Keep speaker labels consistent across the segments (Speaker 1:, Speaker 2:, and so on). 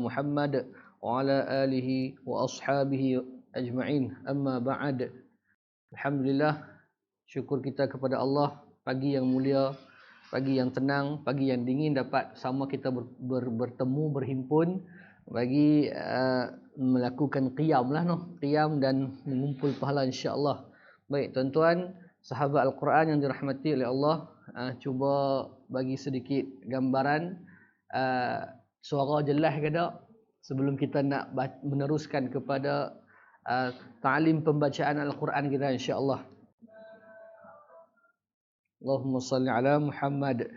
Speaker 1: Muhammad wa ala alihi wa ashabihi ajma'in. Amma ba'd. Alhamdulillah, syukur kita kepada Allah, pagi yang mulia, pagi yang tenang, pagi yang dingin dapat sama kita bertemu, berhimpun bagi melakukan qiyam lah, qiyam dan mengumpul pahala insya-Allah. Baik tuan-tuan, sahabat Al-Quran yang dirahmati oleh Allah, cuba bagi sedikit gambaran, suara jelas ke tak sebelum kita nak meneruskan kepada ta'lim pembacaan Al-Quran kita insya-Allah. Allahumma salli ala Muhammad.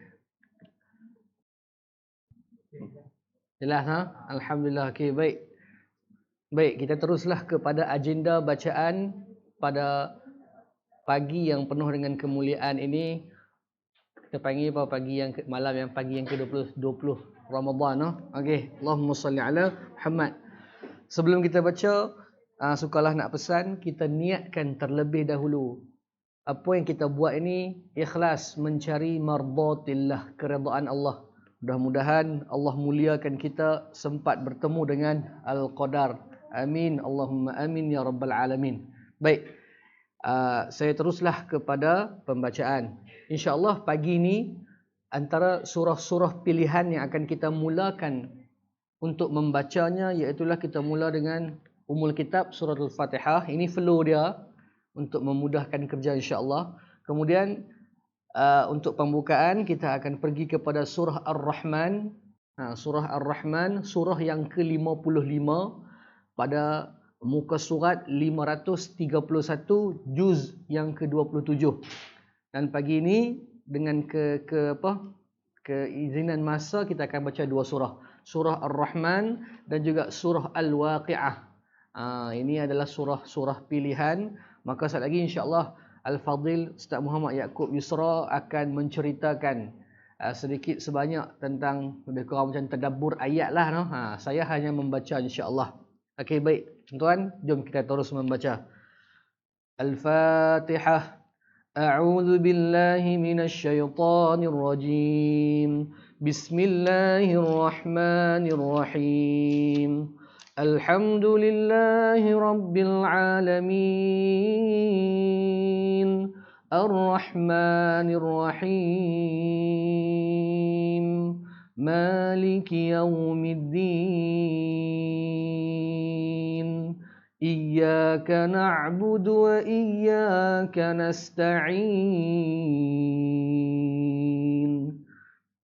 Speaker 1: Jelas Alhamdulillah. Okey, baik. Baik, kita teruslah kepada agenda bacaan pada pagi yang penuh dengan kemuliaan ini. Kita panggil pagi yang ke-20 Ramadan. Okey, Allahumma salli ala Muhammad. Sebelum kita baca, sukalah nak pesan kita niatkan terlebih dahulu apa yang kita buat ini ikhlas mencari mardatillah, keredaan Allah. Mudah-mudahan Allah muliakan kita sempat bertemu dengan Al-Qadar. Amin, Allahumma amin ya rabbal alamin. Baik, saya teruslah kepada pembacaan. InsyaAllah pagi ini antara surah-surah pilihan yang akan kita mulakan untuk membacanya, iaitulah kita mula dengan Ummul Kitab surah Al-Fatihah. Ini flow dia untuk memudahkan kerja insya-Allah. Kemudian untuk pembukaan kita akan pergi kepada surah Ar-Rahman. Surah Ar-Rahman, surah yang ke-55 pada muka surat 531, juz yang ke-27. Dan pagi ini dengan keizinan masa kita akan baca dua surah. Surah Ar-Rahman dan juga surah Al-Waqi'ah. Ini adalah surah-surah pilihan. Maka sekali lagi insya-Allah Al-Fadil Ustaz Muhammad Yaakob Yusra akan menceritakan sedikit sebanyak tentang lebih kurang macam tadabbur ayat lah. Saya hanya membaca insya-Allah. Okey, baik. Tuan-tuan, jom kita terus membaca. Al-Fatihah. A'udzu billahi minasy syaithanir rajim. Bismillahirrahmanirrahim. Alhamdulillahi rabbil alamin. Ar-Rahmanir Rahim. Maliki yaumiddin. Iyyaka na'budu wa iyyaka nasta'in.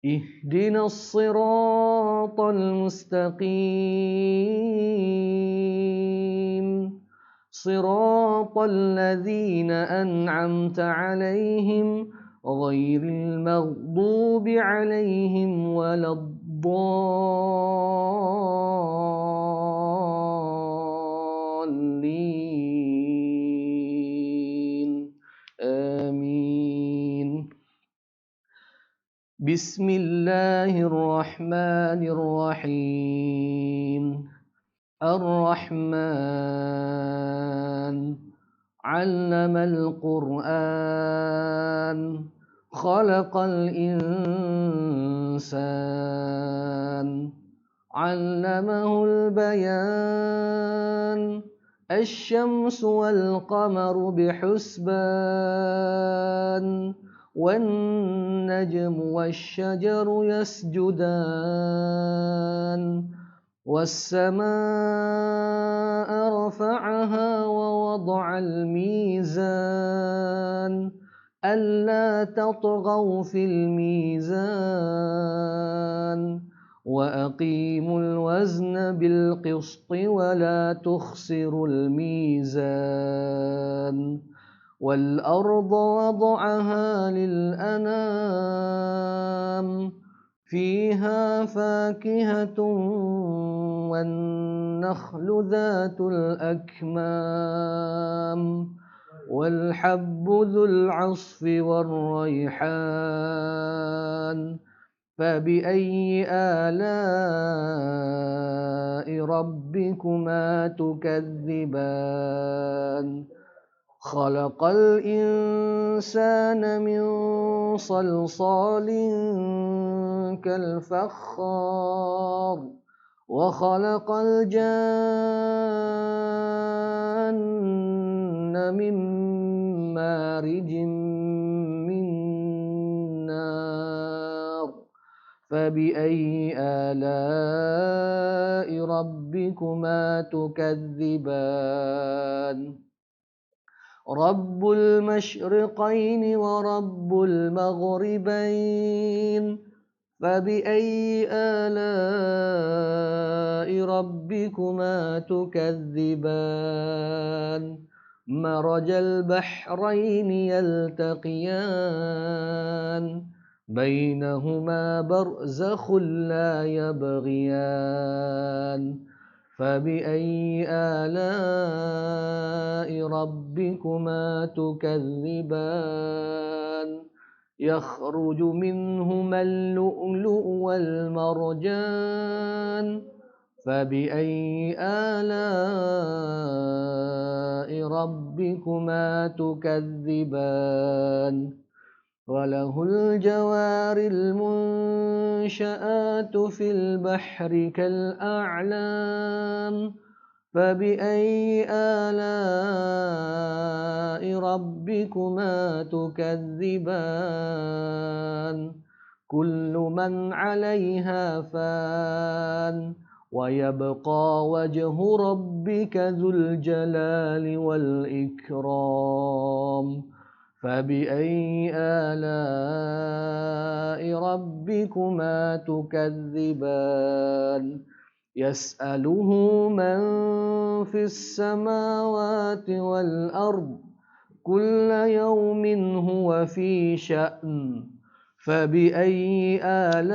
Speaker 1: Ihdinas siratal mustaqim. Siratal ladzina an'amta 'alaihim ghairil maghdubi 'alaihim waladdallin. Amin. Bismillahirrahmanirrahim. Ar-Rahman 'allamal Qur'an. Khalaqal insan. 'Allamahul bayan. Asy-syamsu wal qamaru bihusban. وَالنَّجْمُ وَالشَّجَرُ يَسْجُدَانِ وَالسَّمَاءَ رَفَعَهَا وَوَضَعَ الْمِيزَانَ أَلَّا تَطْغَوْا فِي الْمِيزَانِ وَأَقِيمُوا الْوَزْنَ بِالْقِسْطِ وَلَا تُخْسِرُوا الْمِيزَانَ وَالْأَرْضَ وَضَعَهَا لِلْأَنَامِ فِيهَا فَاكِهَةٌ وَالنَّخْلُ ذَاتُ الْأَكْمَامِ وَالْحَبُّ ذُو الْعَصْفِ وَالرَّيْحَانُ فَبِأَيِّ آلَاءِ رَبِّكُمَا تُكَذِّبَانِ خلق الإنسان من صلصال كالفخار وخلق الجن من مارج من نار فبأي آلاء ربكما تكذبان رب المشرقين ورب المغربين فبأي آلاء ربكما تكذبان مرج البحرين يلتقيان بينهما برزخ لا يبغيان فبأي آلاء ربكما تكذبان يخرج منهما اللؤلؤ والمرجان فبأي آلاء ربكما تكذبان وله الجوار المنشآت في البحر كالأعلام فبأي آلاء ربكما تكذبان كل من عليها فان ويبقى وجه ربك ذو الجلال والإكرام فبأي آلاء ربكما تكذبان يسأله من في السماوات والأرض كل يوم هو في شأن فبأي آلاء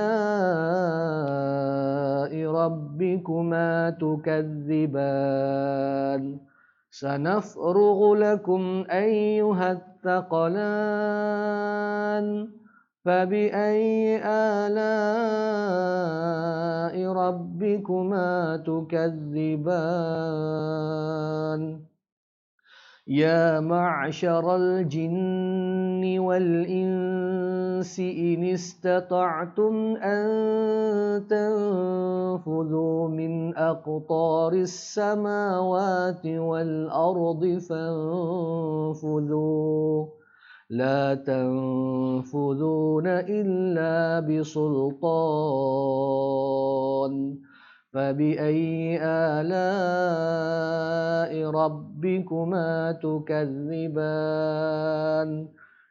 Speaker 1: ربكما تكذبان سنفرغ لكم أيها الثقلان فبأي آلاء ربكما تكذبان يا معشر الجن والإنس إن استطعتم أن تنفذوا من أقطار السماوات والأرض فانفذوا لا تنفذون إلا بسلطان فبأي آلاء ربكما تكذبان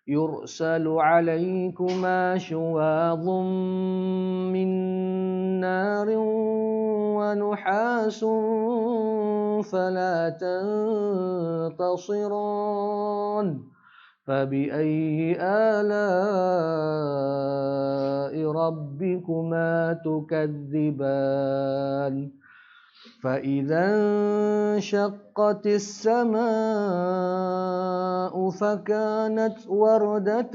Speaker 1: يرسل عليكما شواظ من نار ونحاس فلا تنتصران فبأي آلاء ربكما تكذبان فإذا انشقت السماء فكانت وردة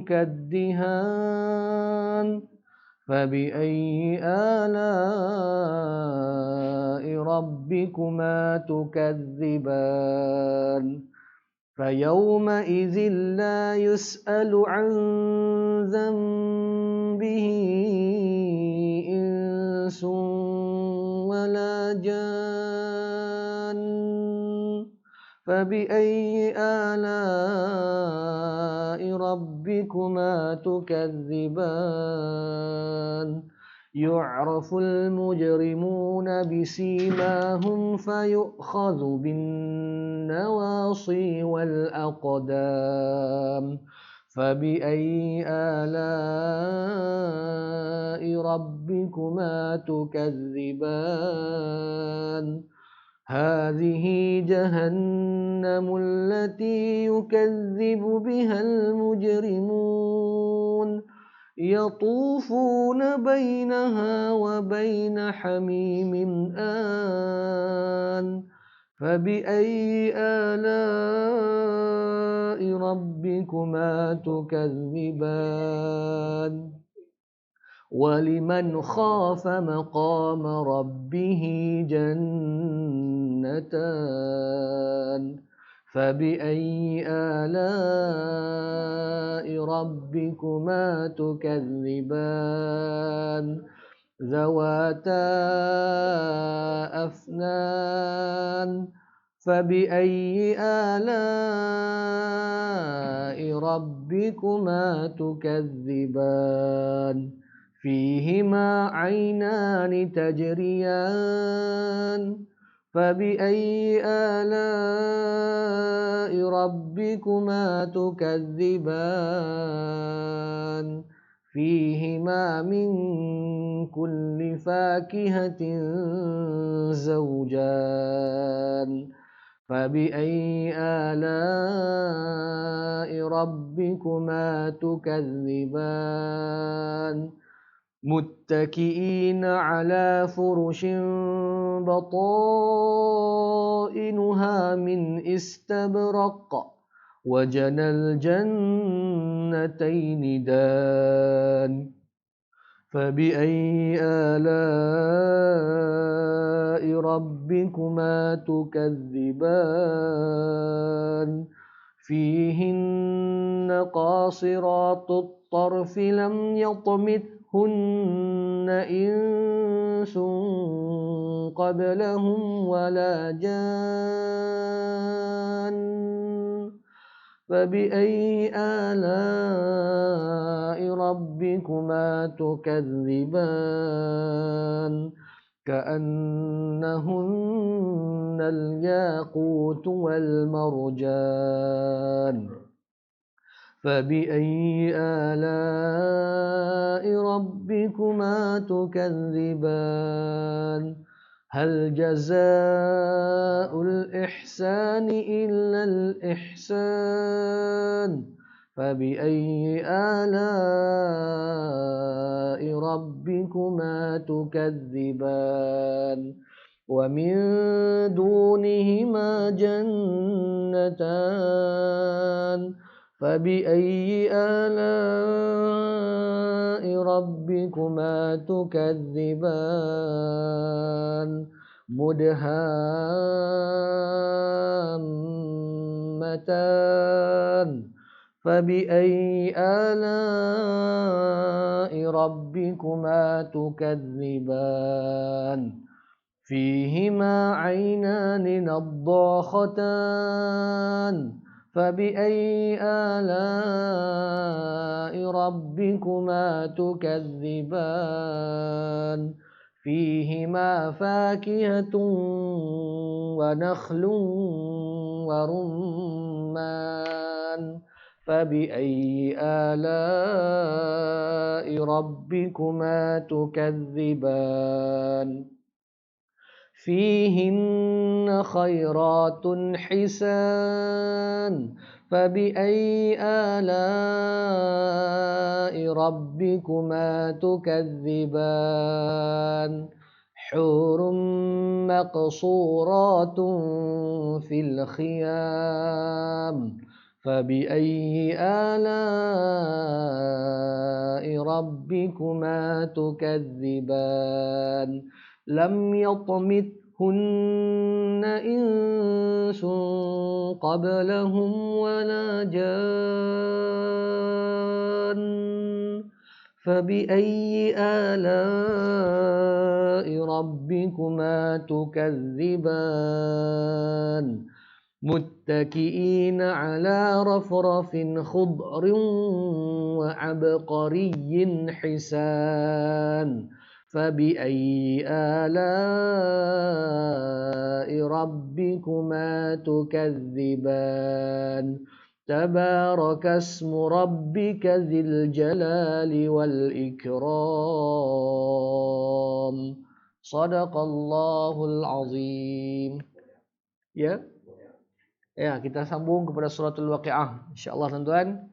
Speaker 1: كالدهان فبأي آلاء ربكما تكذبان فيومئذ لا يسأل عن ذنبه إنس ولا جان فبأي آلاء ربكما تكذبان يعرف المجرمون بسيماهم فيؤخذ بالنواصي والأقدام فبأي آلاء ربكما تكذبان هذه جهنم التي يكذب بها المجرمون يطوفون بينها وبين حميم آن فبأي آلاء ربكما تكذبان ولمن خاف مقام ربه جنتان فبأي آلاء ربكما تكذبان ذواتا أفنان فبأي آلاء ربكما تكذبان فيهما عينان تجريان فبأي آلاء ربكما تكذبان فيهما من كل فاكهة زوجان فبأي آلاء ربكما تكذبان متكئين على فرش بطائنها من استبرق وجنى الجنتين دان فبأي آلاء ربكما تكذبان فيهن قاصرات الطرف لم يطمثهن إنس قبلهم ولا جان فبأي آلاء ربكما تكذبان كأنهن الياقوت والمرجان فبأي آلاء ربكما تكذبان هل جزاء الإحسان إلا الإحسان فبأي آلاء ربكما تكذبان ومن دونهما جنتان فبأي آلاء ربكما تكذبان مدهامتان فبأي آلاء ربكما تكذبان فيهما عينان نضاختان فبأي آلاء ربكما تكذبان فيهما فاكهة ونخل ورمان فبأي آلاء ربكما تكذبان فيهن خيرات حسان فبأي آلاء ربكما تكذبان حور مقصورات في الخيام فبأي آلاء ربكما تكذبان لم يطمثهن إنس قبلهم ولا جان فبأي آلاء ربكما تكذبان متكئين على رفرف خضر وعبقري حسان فبأي آلاء ربكما تكذبان تبارك اسم ربك ذي الجلال والإكرام صدق الله العظيم. Ya, kita sambung kepada suratul Waqiah. InsyaAllah tuan-tuan.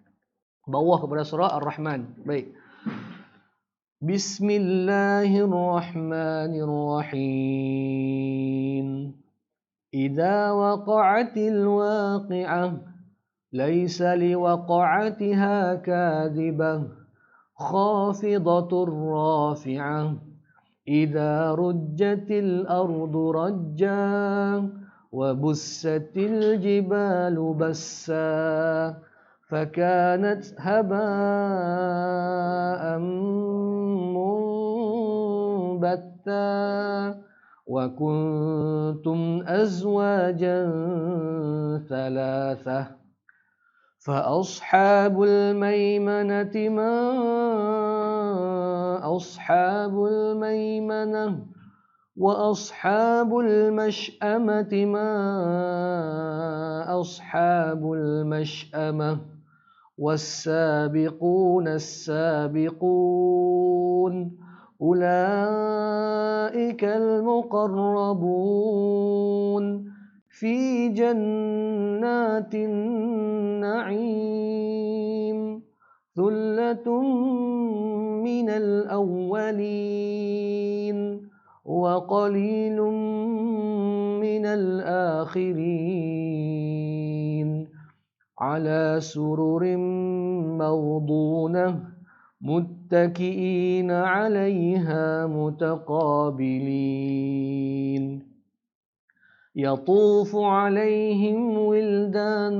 Speaker 1: Bawah kepada surah Ar-Rahman. Baik. Bismillahirrahmanirrahim. Idza waqa'atil waqi'ah laysa liwaqa'atiha kadhibah khafidatur rafi'ah idza rujjatil ardu rajjah وبست الجبال بسا فكانت هباء بثا وكنتم أزواجا ثلاثة فأصحاب الميمنة ما أصحاب الميمنة وأصحاب المشأمة ما أصحاب المشأمة والسابقون السابقون أولئك المقربون في جنات النعيم ثلة من الأولين وقليل من الآخرين على سرر موضونة متكئين عليها متقابلين يطوف عليهم ولدان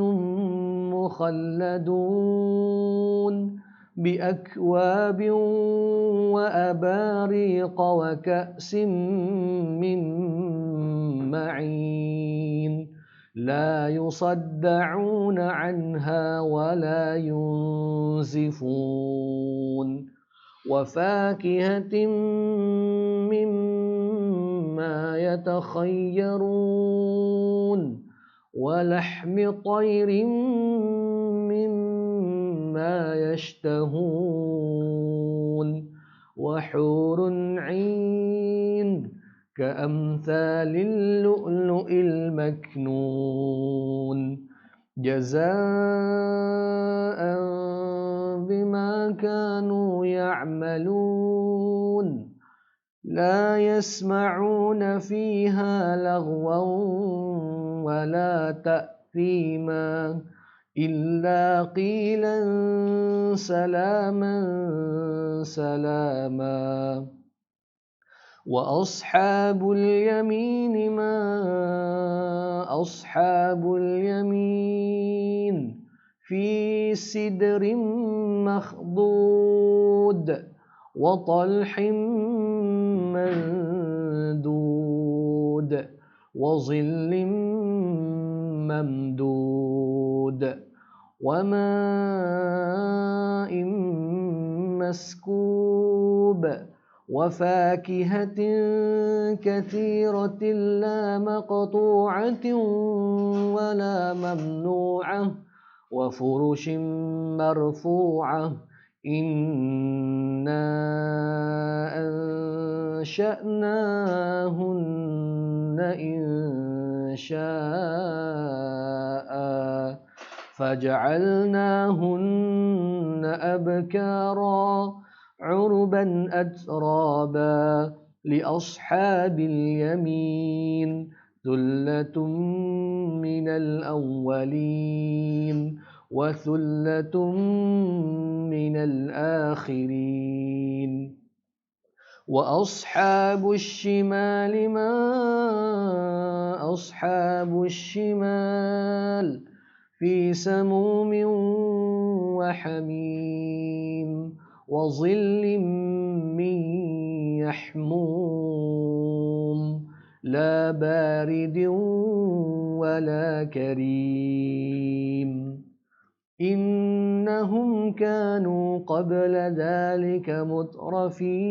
Speaker 1: مخلدون بأكواب وأباريق وكأس من معين لا يصدعون عنها ولا ينزفون وفاكهة مما يتخيرون ولحم طير مما يشتهون وحور عين كأمثال اللؤلؤ المكنون جزاء بما كانوا يعملون لا يسمعون فيها لغوا ولا تأثيما إلا قيلا سلاما سلاما وأصحاب اليمين ما أصحاب اليمين في سدر مخضود وطلح مندود وظل ممدود وماء مسكوب وفاكهة كثيرة لا مقطوعة ولا ممنوعة وفرش مرفوعة إنا أنشأناهن إنشاء فجعلناهن أبكارا عربا أترابا لأصحاب اليمين ثلة من الأولين وثلة من الآخرين وأصحاب الشمال ما أصحاب الشمال في سموم وحميم وظل من يحموم لا بارد ولا كريم إنهم كانوا قبل ذلك مترفين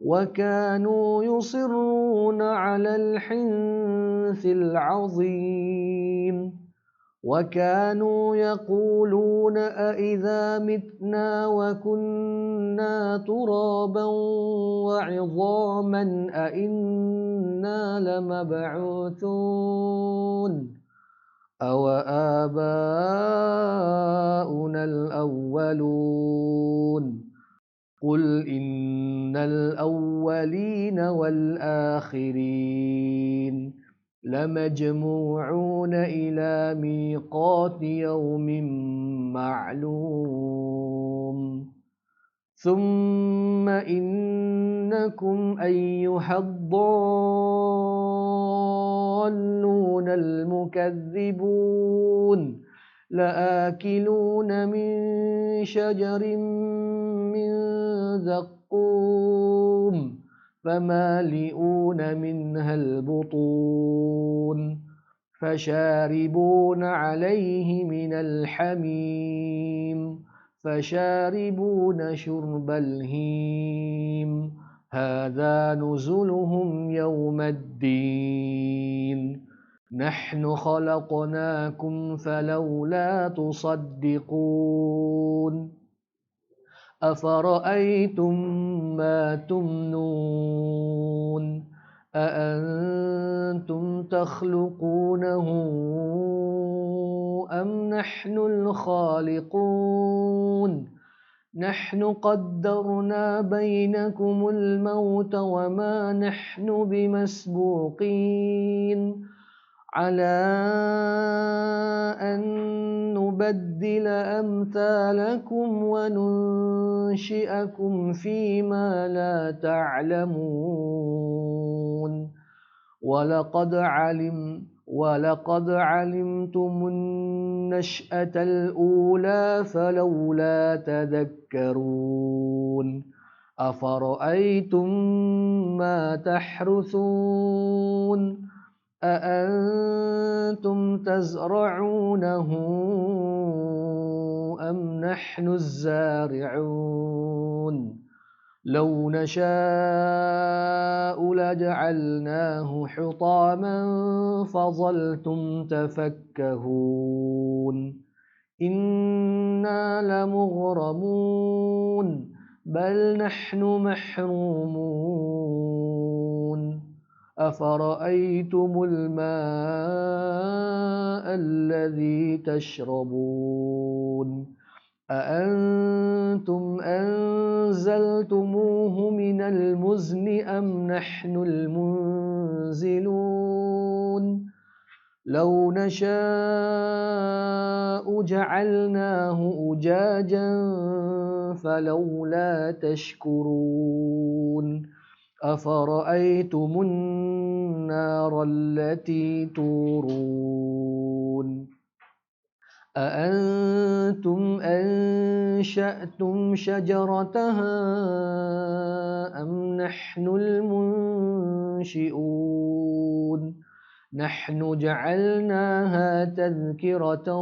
Speaker 1: وكانوا يصرون على الحنث العظيم وكانوا يقولون أإذا متنا وكنا ترابا وعظاما أإنا لمبعوثون أو آباؤنا الأولون قل إن الأولين والآخرين لمجموعون إلى ميقات يوم معلوم ثم إنكم أيها الضالون المكذبون لآكلون من شجر من زقوم الزقوم فمالئون منها البطون فشاربون عليه من الحميم فشاربون شرب الهيم هذا نزلهم يوم الدين نحن خلقناكم فلولا تصدقون أفرأيتم ما تمنون أأنتم تخلقونه أم نحن الخالقون نحن قدرنا بينكم الموت وما نحن بمسبوقين على أن نبدل أمثالكم وننشئكم فيما لا تعلمون ولقد علمتم النشأة الأولى فلولا تذكرون أفرأيتم ما تحرثون أأنتم تزرعونه أم نحن الزارعون لو نشاء لجعلناه حطاما فظلتم تفكهون إنا لمغرمون بل نحن محرومون أفرأيتم الماء الذي تشربون أأنتم أنزلتموه من المزن أم نحن المنزلون لو نشاء جعلناه أجاجا فلولا تشكرون أفرأيتم النار التي تورون أأنتم أنشأتم شجرتها أم نحن المنشئون نحن جعلناها تذكرة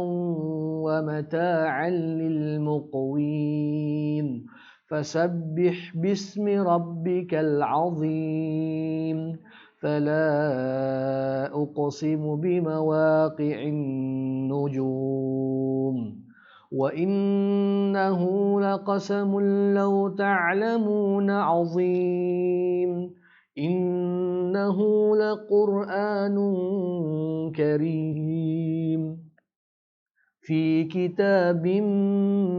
Speaker 1: ومتاعا للمقوين فسبح باسم ربك العظيم فلا أقسم بمواقع النجوم وإنه لقسم لو تعلمون عظيم إنه لقرآن كريم في كتاب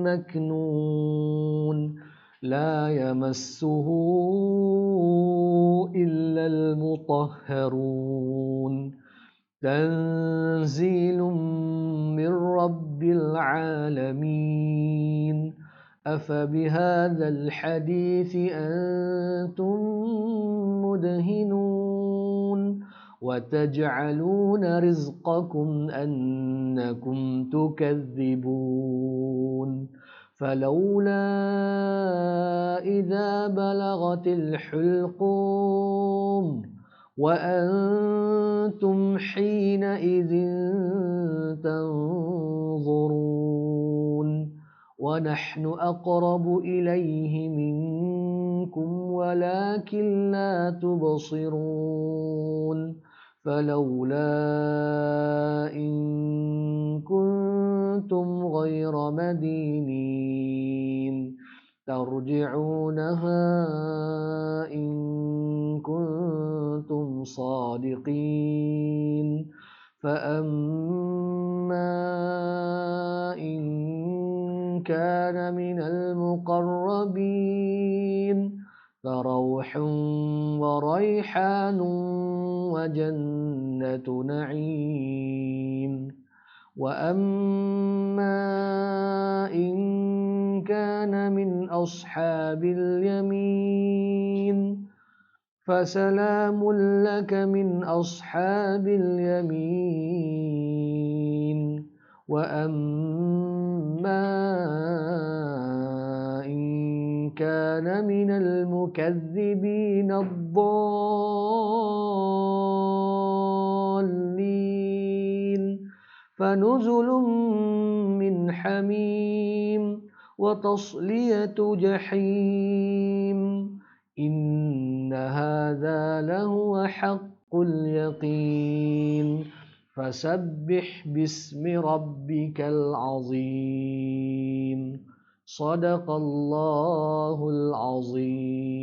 Speaker 1: مكنون لا يمسه إلا المطهرون تنزيل من رب العالمين أفبهذا الحديث أنتم مدهنون وتجعلون رزقكم أنكم تكذبون فلولا إذا بلغت الحلقوم وأنتم حينئذ تنظرون ونحن أقرب إليه منكم ولكن لا تبصرون فلولا إن كنتم غير مدينين ترجعونها إن كنتم صادقين فأما إن كان من المقربين فروح وريحان وجنة نعيم وأما إن كان من أصحاب اليمين فسلام لك من أصحاب اليمين وأما إن كان من المكذبين الضالين فنزل من حميم وتصلية جحيم إن هذا لهو حق اليقين فسبح باسم ربك العظيم صدق الله العظيم.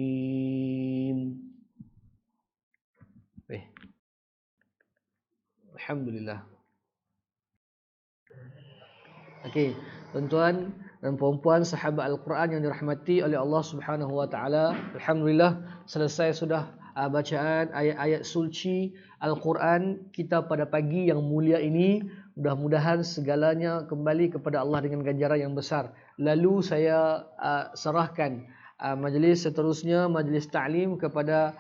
Speaker 1: Alhamdulillah. Okey, tuan-tuan dan puan-puan sahabat Al-Quran yang dirahmati oleh Allah Subhanahu wa taala, alhamdulillah selesai sudah bacaan ayat-ayat suci Al-Quran kita pada pagi yang mulia ini. Mudah-mudahan segalanya kembali kepada Allah dengan ganjaran yang besar. Lalu saya serahkan majlis seterusnya, majlis ta'lim kepada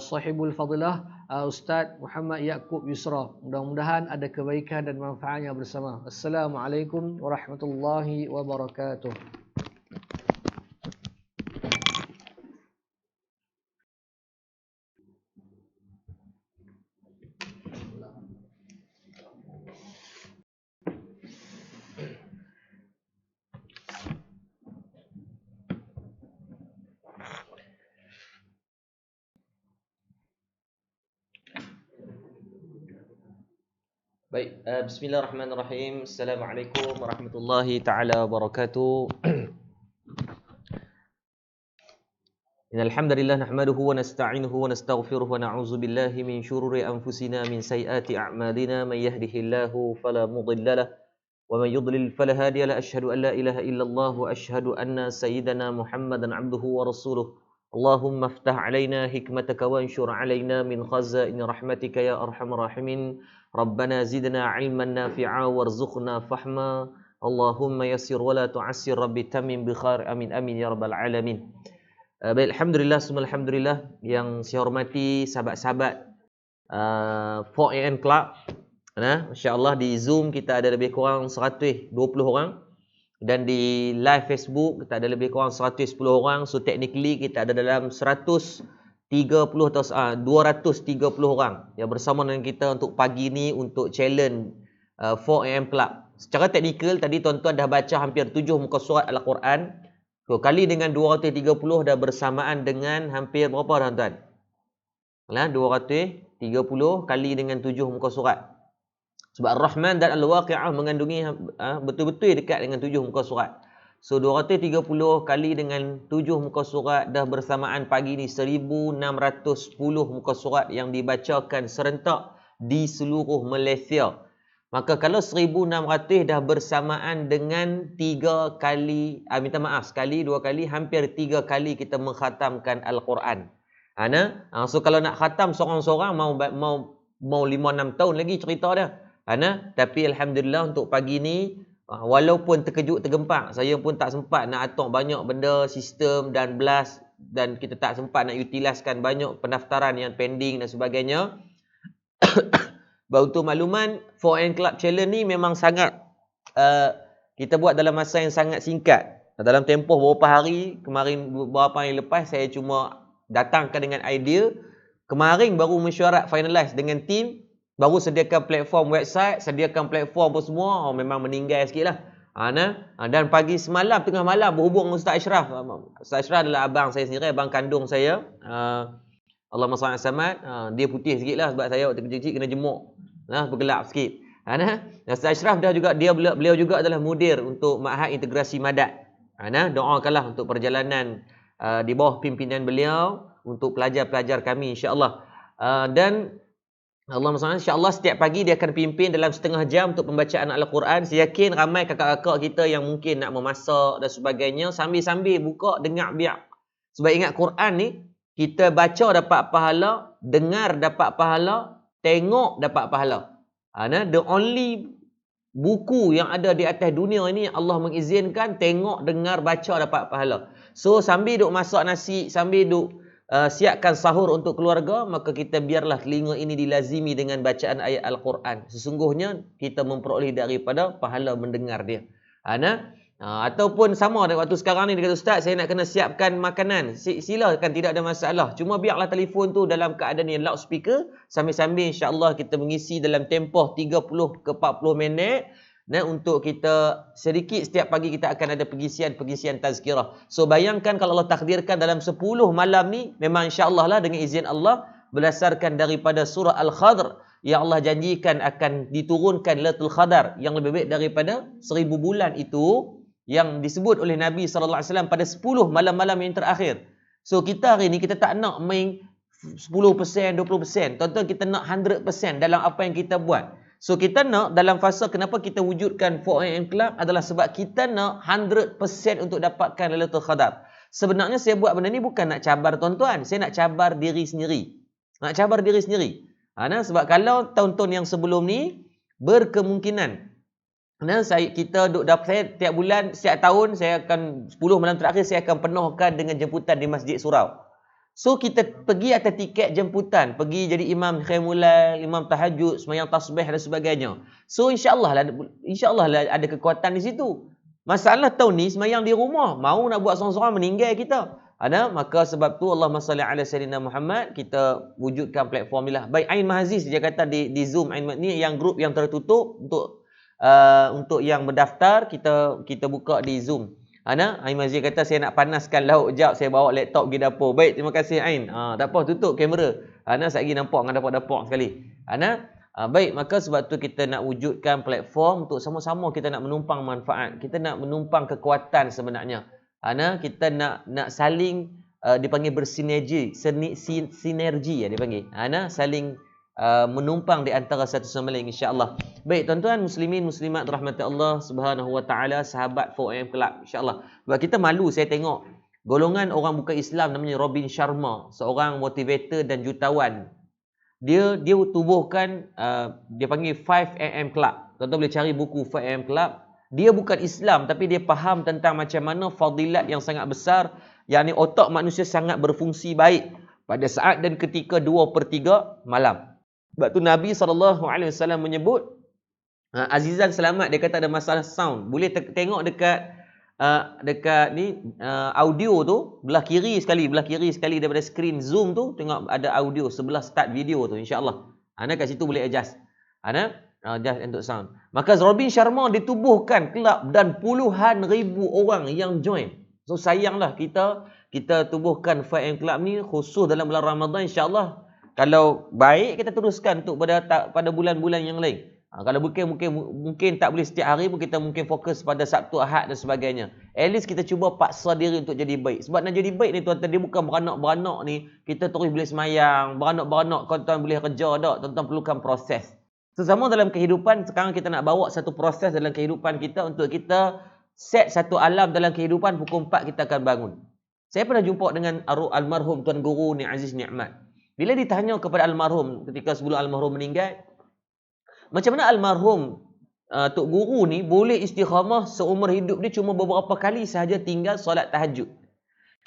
Speaker 1: sahibul fadilah Ustaz Muhammad Yaakob Yusra. Mudah-mudahan ada kebaikan dan manfaatnya bersama. Assalamualaikum warahmatullahi wabarakatuh.
Speaker 2: Baik, bismillahirrahmanirrahim. Assalamualaikum warahmatullahi taala wabarakatuh. Innal hamdalillah nahmaduhu wa nasta'inuhu wa nastaghfiruhu wa na'udzu billahi min shururi anfusina min sayyiati a'malina may yahdihillahu fala mudilla lahu wa may yudlil fala hadiya lahu. Asyhadu an la ilaha illallah wa asyhadu anna sayyidana Muhammadan 'abduhu wa rasuluh. Allahumma iftah 'alaina hikmataka wa anshur 'alaina min khazaini rahmatika ya arhamar rahimin. Rabbana zidna 'ilman nafi'a warzuqna fahma. Allahumma yassir wa la tu'assir rabbi tamim bi khair. Amin amin ya rabbal alamin. Baik, alhamdulillah, semua alhamdulillah. Yang saya hormati sahabat-sahabat 4am Club. Masya-Allah di Zoom kita ada lebih kurang 120 orang. Dan di live Facebook kita ada lebih kurang 110 orang. So technically kita ada dalam 230 orang yang bersama dengan kita untuk pagi ni untuk challenge 4am Club. Secara teknikal tadi tuan-tuan dah baca hampir 7 muka surat Al-Quran. So kali dengan 230 dah bersamaan dengan hampir berapa tuan-tuan? 230 kali dengan 7 muka surat. Sebab Ar-Rahman dan Al-Waqi'ah mengandungi betul-betul dekat dengan 7 muka surat. So 230 kali dengan 7 muka surat dah bersamaan pagi ni 1610 muka surat yang dibacakan serentak di seluruh Malaysia. Maka kalau 1600 dah bersamaan dengan 3 kali, sekali, 2 kali, hampir 3 kali kita mengkhatamkan Al-Quran. So kalau nak khatam seorang-seorang mau 5-6 tahun lagi cerita dia. Tapi alhamdulillah untuk pagi ni walaupun terkejut tergempak, saya pun tak sempat nak atok banyak benda sistem dan blast, dan kita tak sempat nak utiliskan banyak pendaftaran yang pending dan sebagainya. Untuk makluman 4am Club Challenge ni memang sangat kita buat dalam masa yang sangat singkat. Dalam tempoh beberapa hari, kemarin beberapa hari lepas saya cuma datangkan dengan idea. Kemarin baru mesyuarat finalize dengan tim. Baru sediakan platform website, sediakan platform apa semua, memang meninggal sikit lah. Dan pagi semalam, tengah malam berhubung dengan Ustaz Ashraf. Ustaz Ashraf adalah abang saya sendiri, abang kandung saya. Allahumma salli samad. Dia putih sikit lah sebab saya waktu kecil-kecil kena jemuk. Bergelap sikit. Ustaz Ashraf beliau juga adalah mudir untuk Ma'had Integrasi Madat. Doakanlah untuk perjalanan di bawah pimpinan beliau untuk pelajar-pelajar kami insya-Allah. Dan Allahumma salli, insya-Allah setiap pagi dia akan pimpin dalam setengah jam untuk pembacaan Al-Quran. Saya yakin ramai kakak-kakak kita yang mungkin nak memasak dan sebagainya, sambil-sambil buka dengar biar. Sebab ingat Quran ni, kita baca dapat pahala, dengar dapat pahala, tengok dapat pahala. The only buku yang ada di atas dunia ini Allah mengizinkan tengok, dengar, baca dapat pahala. So sambil duk masak nasi, sambil duk siapkan sahur untuk keluarga, maka kita biarlah telinga ini dilazimi dengan bacaan ayat Al-Quran. Sesungguhnya kita memperoleh daripada pahala mendengar dia. Ataupun sama ada waktu sekarang ni dia kata, Ustaz, saya nak kena siapkan makanan. Silakan, tidak ada masalah. Cuma biarlah telefon tu dalam keadaan yang loudspeaker, sambil-sambil insya-Allah kita mengisi dalam tempoh 30 ke 40 minit. Dan untuk kita sedikit setiap pagi kita akan ada pengisian tazkirah. So bayangkan kalau Allah takdirkan dalam 10 malam ni, memang insya-Allah lah dengan izin Allah, berdasarkan daripada surah Al-Khadr yang Allah janjikan akan diturunkan Lailatul Qadar yang lebih baik daripada 1000 bulan itu, yang disebut oleh Nabi SAW pada 10 malam-malam yang terakhir. So kita hari ni kita tak nak main 10%, 20%. Tuan-tuan, kita nak 100% dalam apa yang kita buat. So kita nak dalam fasa kenapa kita wujudkan 4am Club adalah sebab kita nak 100% untuk dapatkan Lailatul Qadar. Sebenarnya saya buat benda ni bukan nak cabar tuan-tuan. Saya nak cabar diri sendiri. Sebab kalau tahun-tahun yang sebelum ni berkemungkinan kita duk dapat tiap bulan, setiap tahun saya akan 10 malam terakhir saya akan penuhkan dengan jemputan di Masjid Surau. So kita pergi atas tiket jemputan, pergi jadi imam khaimulai, imam tahajud, sembahyang tasbih dan sebagainya. So insya-Allah lah ada kekuatan di situ. Masalah tahun ni sembahyang di rumah, mau nak buat seorang-seorang meninggal kita. Maka sebab tu Allahumma salli ala sayyidina Muhammad, kita wujudkan platform ni lah. Baik Ain Mahaziz dia kata di Zoom, Ain ni yang grup yang tertutup untuk yang berdaftar kita buka di Zoom. Ain Mahaziz kata saya nak panaskan lauk jap, saya bawa laptop pergi dapur. Baik, terima kasih Ain. Tak apa, tutup kamera. Sekejap lagi nampak dengan dapat-dapat sekali. Baik, maka sebab tu kita nak wujudkan platform untuk sama-sama kita nak menumpang manfaat. Kita nak menumpang kekuatan sebenarnya. Kita nak saling dipanggil bersinergi, sinergi ya dipanggil. Saling menumpang di antara satu sama lain insya-Allah. Baik tuan-tuan muslimin muslimat rahmati Allah Subhanahu wa taala, sahabat 4am Club insya-Allah. Sebab kita malu saya tengok golongan orang bukan Islam namanya Robin Sharma, seorang motivator dan jutawan. Dia tubuhkan dia panggil 5am Club. Tuan-tuan boleh cari buku 5am Club. Dia bukan Islam tapi dia faham tentang macam mana fadilat yang sangat besar, yakni otak manusia sangat berfungsi baik pada saat dan ketika 2/3 malam. Sebab tu Nabi SAW menyebut Azizan selamat, dia kata ada masalah sound. Boleh tengok dekat audio tu belah kiri sekali daripada skrin Zoom tu, tengok ada audio sebelah start video tu insya-Allah. Kat situ boleh adjust. Adjust untuk sound. Maka Robin Sharma ditubuhkan kelab dan puluhan ribu orang yang join. So sayanglah kita tubuhkan 5am Club ni khusus dalam bulan Ramadan insya-Allah. Kalau baik kita teruskan untuk pada bulan-bulan yang lain. Kalau mungkin tak boleh setiap hari pun kita mungkin fokus pada Sabtu, Ahad dan sebagainya. At least kita cuba paksa diri untuk jadi baik. Sebab nak jadi baik ni tuan-tuan, dia bukan beranak-beranak ni kita terus boleh semayang, beranak-beranak tuan-tuan boleh kerja tak. Tuan-tuan perlukan proses. Sesama dalam kehidupan, sekarang kita nak bawa satu proses dalam kehidupan kita untuk kita set satu alam dalam kehidupan, pukul 4 kita akan bangun. Saya pernah jumpa dengan almarhum Tuan Guru Ni Aziz Ni'mat. Bila ditanya kepada almarhum ketika sebelum almarhum meninggal, macam mana almarhum Tok Guru ni boleh istiqamah seumur hidup dia cuma beberapa kali sahaja tinggal solat tahajud.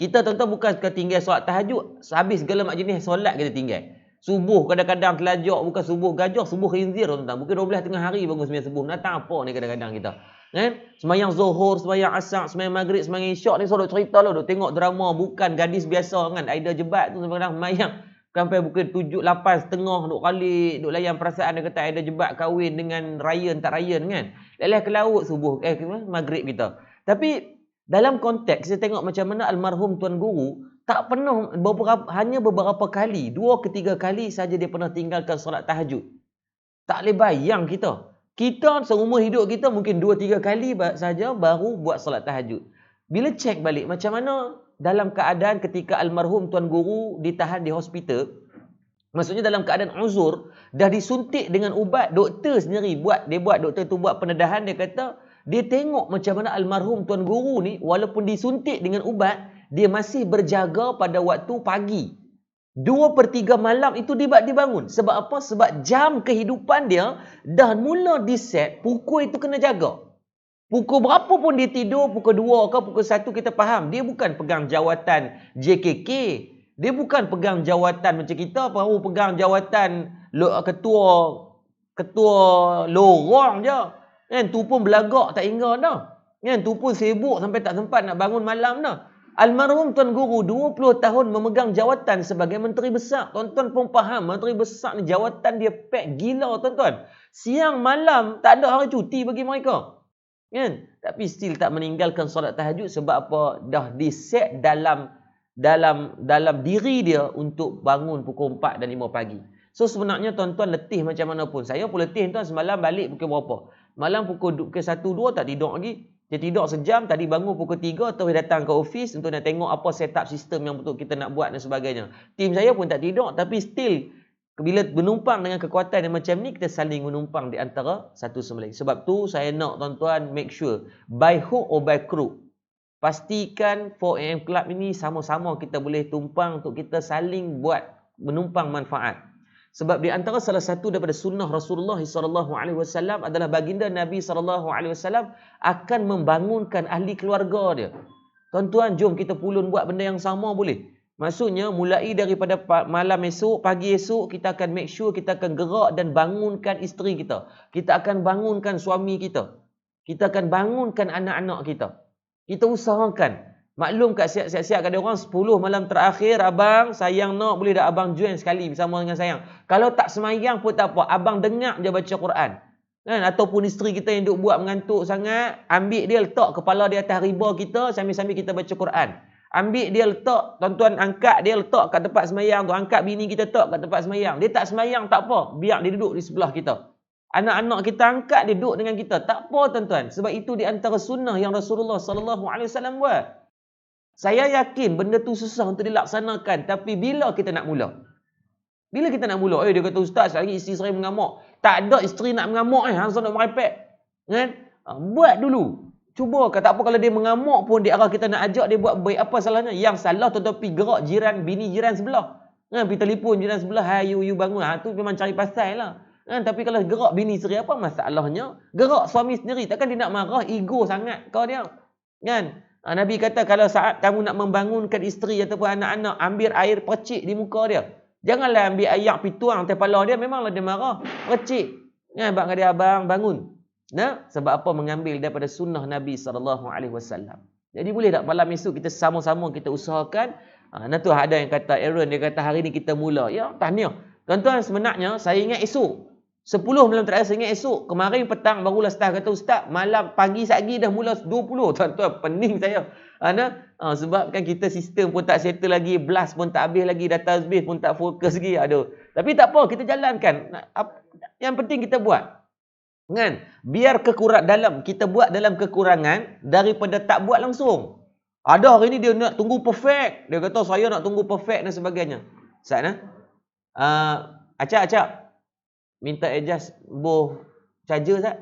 Speaker 2: Kita tuan-tuan bukan tinggal solat tahajud, habis segala macam jenis solat kita tinggal. Subuh kadang-kadang telajak, bukan subuh gajah, subuh khinzir tuan-tuan. Mungkin 12 tengah hari bangun sembahyang subuh. Datang apa ni kadang-kadang kita. Sembahyang zuhur, sembahyang asar, sembahyang maghrib, sembahyang isyak ni duk cerita lah, duk tengok drama, bukan gadis biasa kan. Aida Jebat tu kadang-kadang sembahyang sampai pukul 7, 8, setengah duk kali, duk layan perasaan dia kata Aida Jebat kahwin dengan Ryan tak Ryan kan. Lelah ke laut subuh, maghrib kita. Tapi dalam konteks kita tengok macam mana almarhum Tuan Guru tak pernah hanya beberapa kali, 2 ke 3 kali saja dia pernah tinggalkan solat tahajud. Tak boleh bayang kita. Kita seumur hidup kita mungkin 2-3 kali saja baru buat solat tahajud. Bila cek balik macam mana dalam keadaan ketika almarhum Tuan Guru ditahan di hospital, maksudnya dalam keadaan uzur, dah disuntik dengan ubat, doktor sendiri doktor tu buat pendedahan, dia kata dia tengok macam mana almarhum Tuan Guru ni walaupun disuntik dengan ubat, dia masih berjaga pada waktu pagi. 2/3 malam itu dia bangun. Sebab apa? Sebab jam kehidupan dia dah mula diset, pukul itu kena jaga. Pukul berapa pun dia tidur, pukul 2 ke pukul 1 kita faham. Dia bukan pegang jawatan JKK. Dia bukan pegang jawatan macam kita, baru pegang jawatan ketua lorong je. Kan tu pun belagak tak hingga dah. Kan tu pun sibuk sampai tak sempat nak bangun malam dah. Almarhum Tuan Guru 20 tahun memegang jawatan sebagai menteri besar. Tuan-tuan pun faham, menteri besar ni jawatan dia pack gila tuan-tuan. Siang malam tak ada hari cuti bagi mereka. Kan? Tapi still tak meninggalkan solat tahajud sebab apa? Dah diset dalam diri dia untuk bangun pukul 4 dan 5 pagi. So sebenarnya tuan-tuan letih macam mana pun. Saya pun letih tuan, semalam balik pukul berapa? Malam pukul 1 2 tak tidur lagi. Dia tidur sejam, tadi bangun pukul 3 terus datang ke office untuk nak tengok apa setup sistem yang betul kita nak buat dan sebagainya. Tim saya pun tak tidur tapi still bila menumpang dengan kekuatan yang macam ni, kita saling menumpang di antara satu sama lain. Sebab tu saya nak tuan-tuan make sure by hook or by crook, pastikan 4am Club ini sama-sama kita boleh tumpang untuk kita saling buat menumpang manfaat. Sebab di antara salah satu daripada sunnah Rasulullah SAW adalah baginda Nabi SAW akan membangunkan ahli keluarga dia. Tuan-tuan, jom kita pulun buat benda yang sama boleh. Maksudnya, mulai daripada malam esok, pagi esok, kita akan make sure kita akan gerak dan bangunkan isteri kita. Kita akan bangunkan suami kita. Kita akan bangunkan anak-anak kita. Kita usahakan. Maklum kat siap-siap kat dia orang 10 malam terakhir, abang sayang nak boleh tak abang join sekali bersama dengan sayang. Kalau tak semayang pun tak apa, abang dengar je baca Quran. Kan? Ataupun isteri kita yang duk buat mengantuk sangat, ambil dia letak kepala di atas riba kita sambil-sambil kita baca Quran. Ambil dia letak, tuan-tuan angkat dia letak kat tempat semayang tu, angkat bini kita letak kat tempat semayang. Dia tak semayang tak apa, biar dia duduk di sebelah kita. Anak-anak kita angkat dia duduk dengan kita. Tak apa tuan-tuan, sebab itu di antara sunnah yang Rasulullah SAW buat. Saya yakin benda tu susah untuk dilaksanakan. Tapi bila kita nak mula? Bila kita nak mula? Dia kata, Ustaz, lagi isteri saya mengamuk. Tak ada isteri nak mengamuk. Hang nak merepek. Kan? Buat dulu. Cuba. Tak apa kalau dia mengamuk pun, di arah kita nak ajak dia buat baik. Apa salahnya? Yang salah tetapi gerak bini jiran sebelah. Kan? Pergi telefon jiran sebelah. Hai, you bangun. Tu memang cari pasal lah. Kan? Tapi kalau gerak bini sendiri, apa masalahnya? Gerak suami sendiri. Takkan dia nak marah, ego sangat kau dia. Kan? Nabi kata kalau saat kamu nak membangunkan isteri ataupun anak-anak, ambil air percik di muka dia. Janganlah ambil air pergi tuang atas kepala dia, memanglah dia marah. Percik. Kan, bang dia, abang bangun. Nah, sebab apa? Mengambil daripada sunnah Nabi SAW. Jadi boleh tak malam esok kita sama-sama kita usahakan. Tu ada yang kata Aaron, dia kata hari ni kita mula. Ya, tahniah. Tuan-tuan, sebenarnya saya ingat esok 10 malam terakhir, saya ingat esok. Kemarin petang barulah Ustaz kata, Ustaz, malam pagi satgi dah mula 20. Tuan-tuan, pening saya. Sebab kan kita sistem pun tak settle lagi, blast pun tak habis lagi, database pun tak fokus lagi. Aduh. Tapi tak apa, kita jalankan. Yang penting kita buat. Kan? Biar kita buat dalam kekurangan daripada tak buat langsung. Ada hari ni dia nak tunggu perfect. Dia kata, saya nak tunggu perfect dan sebagainya. Ustaz, acak. Minta adjust boh charger Ustaz.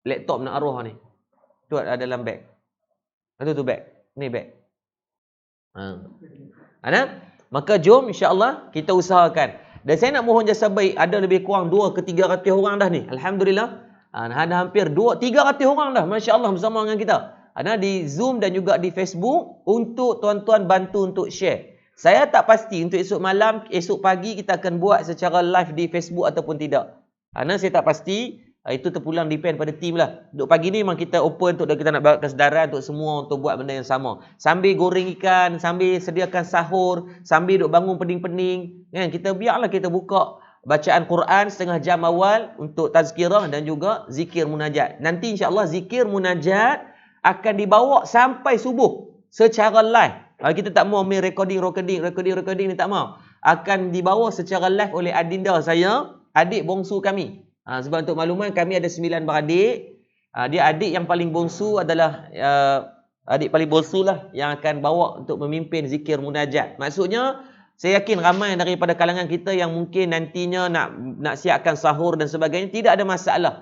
Speaker 2: Laptop nak arwah ni. Tu ada dalam beg. Tu beg. Ni beg. Maka jom insya-Allah kita usahakan. Dan saya nak mohon jasa baik, ada lebih kurang 2 ke 300 orang dah ni. Alhamdulillah. Ada hampir 300 orang dah, masya-Allah, bersama dengan kita. Ada di Zoom dan juga di Facebook untuk tuan-tuan bantu untuk share. Saya tak pasti untuk esok malam, esok pagi kita akan buat secara live di Facebook ataupun tidak. Kerana saya tak pasti, itu terpulang depend pada tim lah. Untuk pagi ni memang kita open untuk kita nak bawa kesedaran untuk semua untuk buat benda yang sama. Sambil goreng ikan, sambil sediakan sahur, sambil duk bangun pening-pening. Kan? Biarlah kita buka bacaan Quran setengah jam awal untuk tazkirah dan juga zikir munajat. Nanti insya-Allah zikir munajat akan dibawa sampai subuh secara live. Kita tak mau main recording ni, tak mau. Akan dibawa secara live oleh adinda saya, adik bongsu kami. Sebab untuk makluman kami ada 9 beradik. Dia adik yang paling bongsu adalah adik paling bongsu lah yang akan bawa untuk memimpin zikir munajat. Maksudnya saya yakin ramai daripada kalangan kita yang mungkin nantinya nak siapkan sahur dan sebagainya, tidak ada masalah.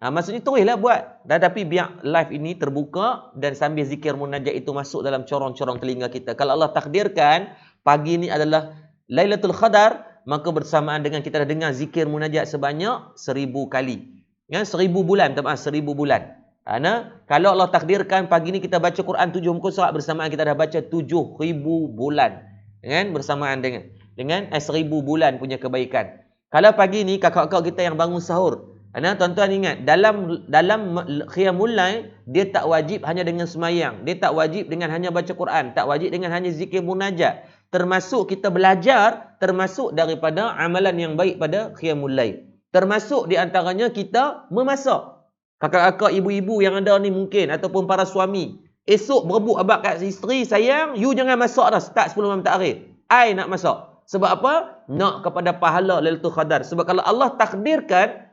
Speaker 2: Maksudnya teruslah buat. Tapi biar live ini terbuka dan sambil zikir munajat itu masuk dalam corong-corong telinga kita. Kalau Allah takdirkan pagi ini adalah Lailatul Qadar, maka bersamaan dengan kita dah dengar zikir munajat sebanyak 1000 kali. Ya, 1000 bulan, 1000 bulan. Kalau Allah takdirkan pagi ini kita baca Quran 7 muka surat, bersamaan kita dah baca 7000 bulan. Kan? Bersamaan dengan 1000 bulan punya kebaikan. Kalau pagi ni kakak-kakak kita yang bangun sahur, Tuan-tuan ingat, dalam qiyamul lail, dia tak wajib hanya dengan semayang. Dia tak wajib dengan hanya baca Quran. Tak wajib dengan hanya zikir munajat. Termasuk kita belajar, termasuk daripada amalan yang baik pada qiyamul lail. Termasuk di antaranya kita memasak. Kakak-kakak, ibu-ibu yang ada ni mungkin, ataupun para suami. Esok berebut abang kat isteri, sayang, you jangan masak dah, start 10 malam takhir. I nak masak. Sebab apa? Nak kepada pahala Lailatul Qadar. Sebab kalau Allah takdirkan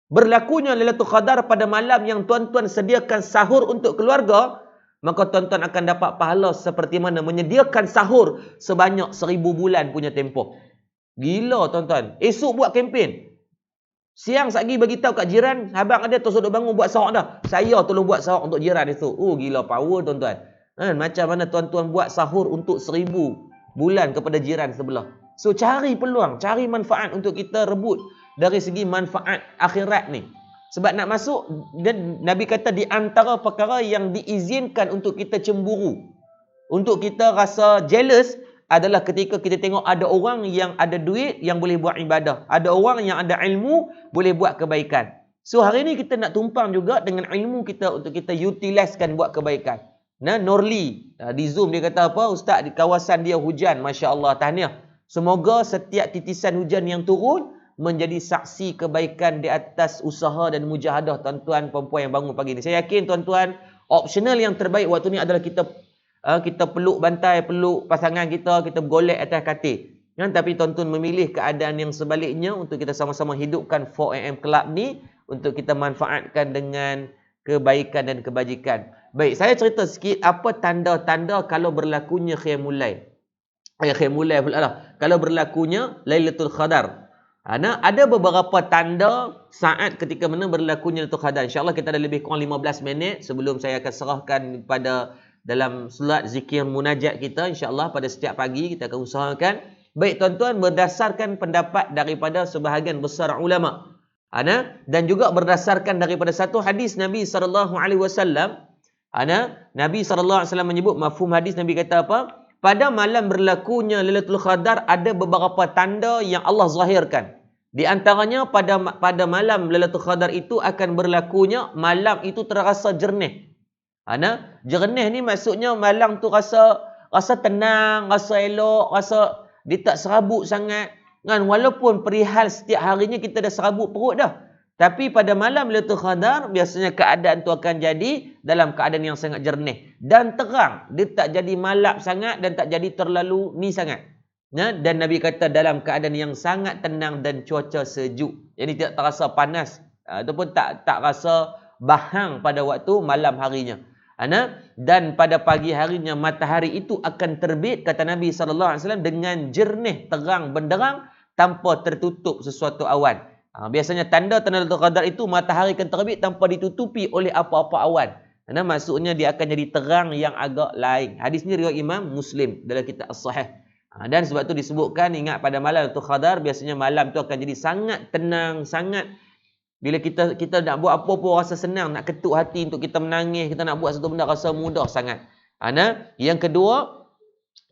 Speaker 2: berlakunya Lailatul Qadar pada malam yang tuan-tuan sediakan sahur untuk keluarga, maka tuan-tuan akan dapat pahala seperti mana menyediakan sahur sebanyak 1000 bulan punya tempoh. Gila tuan-tuan. Esok buat kempen. Siang satgi bagi tahu kat jiran, abang ada terus duduk bangun buat sahur dah. Saya tolong buat sahur untuk jiran esok. Oh gila power tuan-tuan. Macam mana tuan-tuan buat sahur untuk 1000 bulan kepada jiran sebelah. So cari peluang, cari manfaat untuk kita rebut dari segi manfaat akhirat ni. Sebab nak masuk, dan Nabi kata di antara perkara yang diizinkan untuk kita cemburu, untuk kita rasa jealous, adalah ketika kita tengok ada orang yang ada duit yang boleh buat ibadah. Ada orang yang ada ilmu boleh buat kebaikan. So hari ni kita nak tumpang juga dengan ilmu kita untuk kita utilisekan buat kebaikan. Norli di Zoom dia kata apa? Ustaz, di kawasan dia hujan, masya-Allah, tahniah. Semoga setiap titisan hujan yang turun menjadi saksi kebaikan di atas usaha dan mujahadah tuan-tuan perempuan yang bangun pagi ni. Saya yakin tuan-tuan, optional yang terbaik waktu ni adalah kita peluk bantai, peluk pasangan kita bergolek atas katil. Tapi tuan-tuan memilih keadaan yang sebaliknya untuk kita sama-sama hidupkan 4am Club ni untuk kita manfaatkan dengan kebaikan dan kebajikan. Baik, saya cerita sikit apa tanda-tanda kalau berlakunya qiyamul lail. Qiyamul lail pula lah. Kalau berlakunya Lailatul Qadar. Ada beberapa tanda saat ketika mana berlakunya Lailatul Qadar. InsyaAllah kita ada lebih kurang 15 minit sebelum saya akan serahkan pada dalam solat zikir munajat kita. InsyaAllah pada setiap pagi kita akan usahakan. Baik tuan-tuan, berdasarkan pendapat daripada sebahagian besar ulama. Dan juga berdasarkan daripada satu hadis Nabi SAW. Nabi SAW menyebut, mafhum hadis Nabi kata apa? Pada malam berlakunya Lailatul Qadar ada beberapa tanda yang Allah zahirkan. Di antaranya pada malam Lailatul Qadar itu akan berlakunya malam itu terasa jernih. Jernih ni maksudnya malam tu rasa tenang, rasa elok, rasa dia tak serabut sangat. Walaupun perihal setiap harinya kita dah serabut perut dah. Tapi pada malam Lailatul Qadar biasanya keadaan tu akan jadi dalam keadaan yang sangat jernih dan terang. Dia tak jadi malap sangat dan tak jadi terlalu ni sangat. Dan Nabi kata dalam keadaan yang sangat tenang dan cuaca sejuk. Jadi tidak terasa panas ataupun tak rasa bahang pada waktu malam harinya. Dan pada pagi harinya matahari itu akan terbit, kata Nabi SAW, dengan jernih, terang, benderang tanpa tertutup sesuatu awan. Biasanya tanda-tanda Lailatul Qadar itu matahari akan terbit tanpa ditutupi oleh apa-apa awan. Maksudnya dia akan jadi terang yang agak lain. Hadis ni riwayat Imam Muslim dalam kitab As-Sahih. Dan sebab tu disebutkan, ingat pada malam Lailatul Qadar biasanya malam tu akan jadi sangat tenang, sangat bila kita nak buat apa pun rasa senang, nak ketuk hati untuk kita menangis, kita nak buat satu benda rasa mudah sangat. Yang kedua,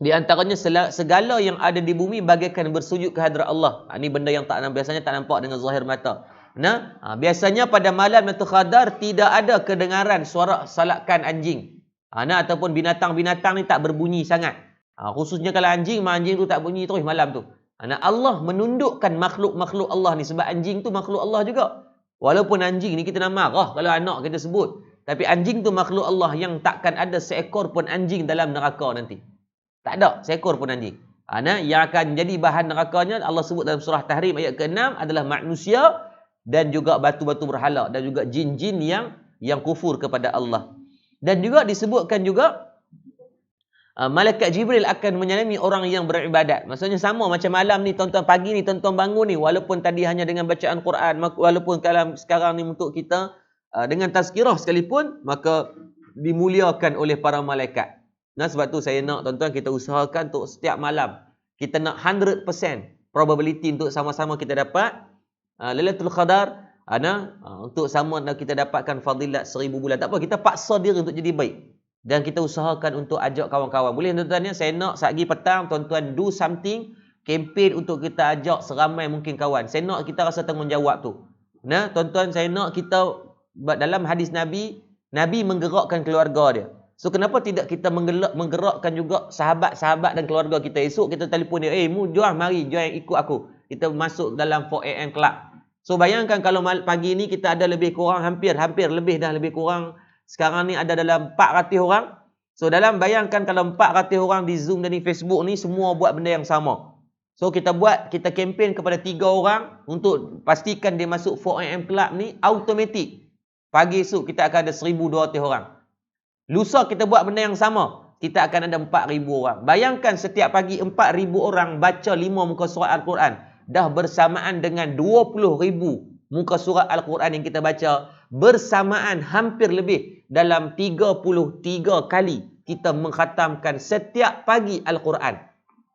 Speaker 2: di antaranya segala yang ada di bumi bagaikan bersujud ke hadrat Allah. Ini benda yang biasanya tak nampak dengan zahir mata. Biasanya pada malam Lailatul Qadar tidak ada kedengaran suara salakan anjing. Ataupun binatang-binatang ni tak berbunyi sangat. Khususnya kalau anjing tu tak bunyi terus malam tu. Allah menundukkan makhluk-makhluk Allah ni sebab anjing tu makhluk Allah juga. Walaupun anjing ni kita nak marah kalau anak kita sebut. Tapi anjing tu makhluk Allah yang takkan ada seekor pun anjing dalam neraka nanti. Tak ada seekor pun anjing. Yang akan jadi bahan nerakanya Allah sebut dalam surah Tahrim ayat ke-6 adalah manusia dan juga batu-batu berhala dan juga jin-jin yang kufur kepada Allah. Dan juga disebutkan juga malaikat Jibril akan menyalami orang yang beribadat. Maksudnya sama macam malam ni tuan-tuan, pagi ni tuan-tuan bangun ni, walaupun tadi hanya dengan bacaan Quran, walaupun kalau sekarang ni untuk kita dengan tazkirah sekalipun, maka dimuliakan oleh para malaikat. Sebab tu saya nak tuan-tuan kita usahakan untuk setiap malam kita nak 100% probability untuk sama-sama kita dapat Lailatul Qadar, untuk sama kita dapatkan fadilat 1000 bulan. Tak apa, kita paksa diri untuk jadi baik dan kita usahakan untuk ajak kawan-kawan. Boleh tuan-tuan ya, saya nak sehari petang tuan-tuan do something, kempen untuk kita ajak seramai mungkin kawan. Saya nak kita rasa tanggungjawab tu. Nah, tuan-tuan, saya nak kita dalam hadis Nabi, Nabi menggerakkan keluarga dia. So kenapa tidak kita menggerakkan juga sahabat-sahabat dan keluarga kita? Esok kita telefon dia, mu jom mari, jom ikut aku. Kita masuk dalam 4am club. So bayangkan kalau pagi ni kita ada lebih kurang hampir lebih kurang sekarang ni ada dalam 400 orang. So bayangkan kalau 400 orang di Zoom dan di Facebook ni semua buat benda yang sama. So kita kempen kepada 3 orang untuk pastikan dia masuk 4am club ni automatik. Pagi esok kita akan ada 1,200 orang. Lusa kita buat benda yang sama, kita akan ada 4,000 orang. Bayangkan setiap pagi 4,000 orang baca 5 muka surat Al-Quran. Dah bersamaan dengan 20,000 muka surat Al-Quran yang kita baca. Bersamaan hampir lebih dalam 33 kali kita mengkhatamkan setiap pagi Al-Quran.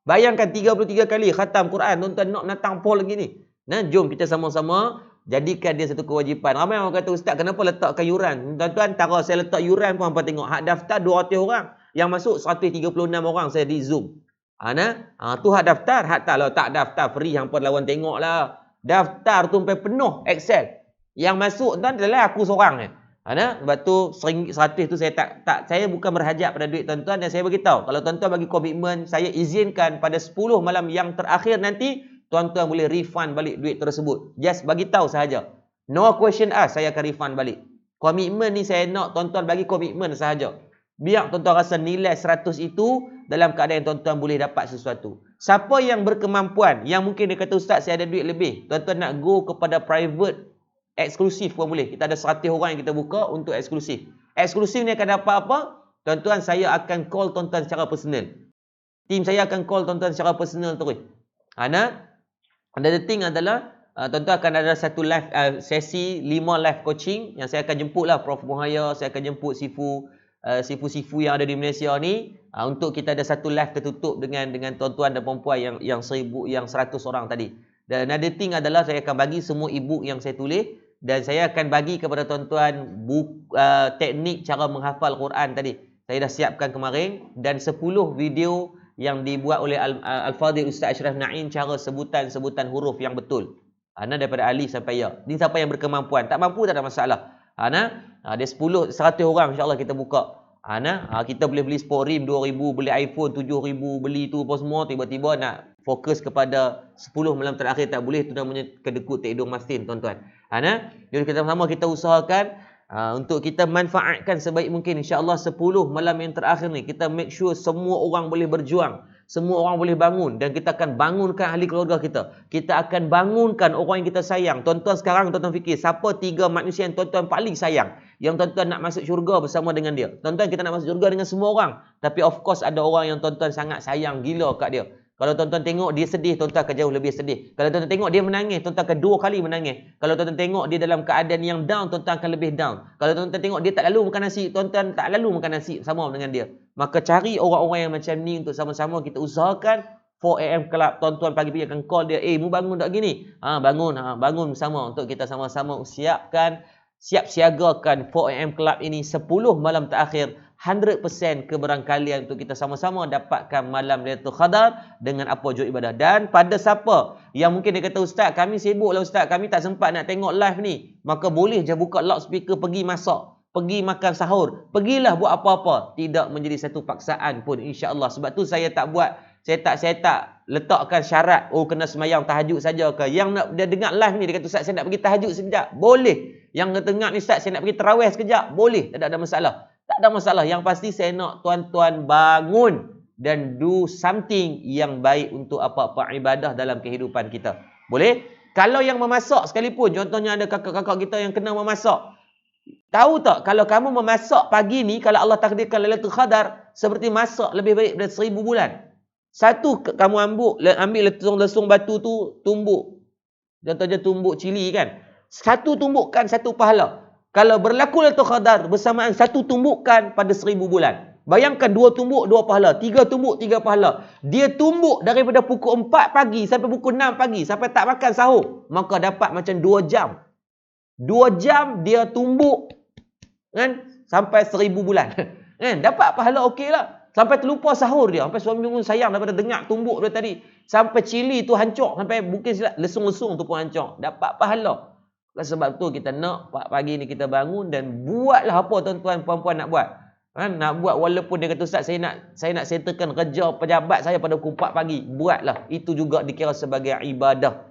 Speaker 2: Bayangkan 33 kali khatam Quran, tuan-tuan nak datang pol lagi ni. Nah, jom kita sama-sama jadikan dia satu kewajipan. Ramai orang kata, Ustaz, kenapa letakkan yuran? Tuan-tuan, tara saya letak yuran pun hampa tengok. Hak daftar 200 orang. Yang masuk 136 orang saya di Zoom. Tu hak daftar. Hak tak daftar free, hampa lawan tengok lah. Daftar tu sampai penuh Excel. Yang masuk tuan adalah aku seorang je. Sebab tu RM100 tu saya bukan berhajat pada duit tuan-tuan, dan saya beritahu kalau tuan-tuan bagi komitmen, saya izinkan pada 10 malam yang terakhir nanti tuan-tuan boleh refund balik duit tersebut. Just bagi tahu sahaja. No question ask, saya akan refund balik. Komitmen ni saya nak tuan-tuan bagi komitmen sahaja. Biar tuan-tuan rasa nilai 100 itu dalam keadaan tuan-tuan boleh dapat sesuatu. Siapa yang berkemampuan, yang mungkin dia kata, Ustaz, saya ada duit lebih, tuan-tuan nak go kepada private eksklusif pun boleh. Kita ada 100 orang yang kita buka untuk eksklusif. Eksklusif ni akan dapat apa? Tuan-tuan, saya akan call tuan-tuan secara personal. Tim saya akan call tuan-tuan secara personal terus. Another thing adalah tuan-tuan akan ada satu live sesi 5 live coaching yang saya akan jemput lah Prof Muhaya, saya akan jemput Sifu yang ada di Malaysia ni untuk kita ada satu live tertutup dengan tuan-tuan dan perempuan yang 100 orang tadi. Dan another thing adalah saya akan bagi semua e-book yang saya tulis. Dan saya akan bagi kepada tuan-tuan teknik cara menghafal Quran tadi. Saya dah siapkan kemarin. Dan 10 video yang dibuat oleh Al-Fadhil Ustaz Ashraf Na'in, cara sebutan huruf yang betul. Daripada alif sampai ya. Ini siapa yang berkemampuan. Tak mampu tak ada masalah. Dia 100 orang insyaAllah kita buka. Kita boleh beli sport rim 2,000, beli iPhone 7,000, beli tu apa semua. Tiba-tiba nak fokus kepada 10 malam terakhir tak boleh. Itu namanya kedekut tak hidung masin, tuan-tuan. Jadi kita sama kita usahakan untuk kita manfaatkan sebaik mungkin. InsyaAllah 10 malam yang terakhir ni kita make sure semua orang boleh berjuang, semua orang boleh bangun, dan kita akan bangunkan ahli keluarga kita. Kita akan bangunkan orang yang kita sayang. Tuan-tuan sekarang tuan-tuan fikir, siapa 3 manusia yang tuan-tuan paling sayang, yang tuan-tuan nak masuk syurga bersama dengan dia? Tuan-tuan, kita nak masuk syurga dengan semua orang, tapi of course ada orang yang tuan-tuan sangat sayang gila kat dia. Kalau tuan-tuan tengok dia sedih, tuan-tuan akan jauh lebih sedih. Kalau tuan-tuan tengok dia menangis, tuan-tuan akan 2 kali menangis. Kalau tuan-tuan tengok dia dalam keadaan yang down, tuan-tuan akan lebih down. Kalau tuan-tuan tengok dia tak lalu makan nasi, tuan-tuan tak lalu makan nasi sama dengan dia. Maka cari orang-orang yang macam ni untuk sama-sama kita usahakan 4am Club. Tuan-tuan pagi-pagi akan call dia, mu bangun tak gini? Bangun bersama untuk kita sama-sama siap-siagakan 4am Club ini 10 malam terakhir. 100% keberangkalian untuk kita sama-sama dapatkan malam Lailatul Qadar dengan apa wujud ibadah. Dan pada siapa yang mungkin dia kata, Ustaz, kami sibuk lah Ustaz, kami tak sempat nak tengok live ni, maka boleh je buka loudspeaker, pergi masak, pergi makan sahur, pergilah buat apa-apa. Tidak menjadi satu paksaan pun, insya-Allah. Sebab tu saya tak letakkan syarat kena semayang tahajud saja ke. Yang nak dia dengar live ni dia kata, Ustaz, saya nak pergi tahajud sekejap, boleh. Yang dengar ni, Ustaz, saya nak pergi tarawih sekejap, boleh. Tak ada masalah. Tak ada masalah. Yang pasti saya nak tuan-tuan bangun dan do something yang baik untuk apa-apa ibadah dalam kehidupan kita. Boleh? Kalau yang memasak sekalipun, contohnya ada kakak-kakak kita yang kena memasak. Tahu tak, kalau kamu memasak pagi ni, kalau Allah takdirkan Lailatul Qadar, seperti masak lebih baik daripada 1000 bulan. Satu, kamu ambil lesung batu tu, tumbuk. Contohnya tumbuk cili kan. Satu tumbukan, satu pahala. Kalau berlaku Lailatul Qadar bersamaan satu tumbukan pada 1000 bulan. Bayangkan 2 tumbuk, 2 pahala. 3 tumbuk, 3 pahala. Dia tumbuk daripada pukul 4 pagi sampai pukul 6 pagi. Sampai tak makan sahur. Maka dapat macam 2 jam. 2 jam dia tumbuk. Kan? Sampai 1000 bulan. Kan? Dapat pahala okey lah. Sampai terlupa sahur dia. Sampai suami pun sayang daripada dengar tumbuk dia tadi. Sampai cili tu hancur. Sampai mungkin lesung-lesung tu pun hancur. Dapat pahala. Oleh sebab tu kita nak pagi ni kita bangun dan buatlah apa tuan-tuan puan-puan nak buat. Nak buat walaupun dia kata Ustaz saya nak settlekan kerja pejabat saya pada pukul 4 pagi. Buatlah. Itu juga dikira sebagai ibadah.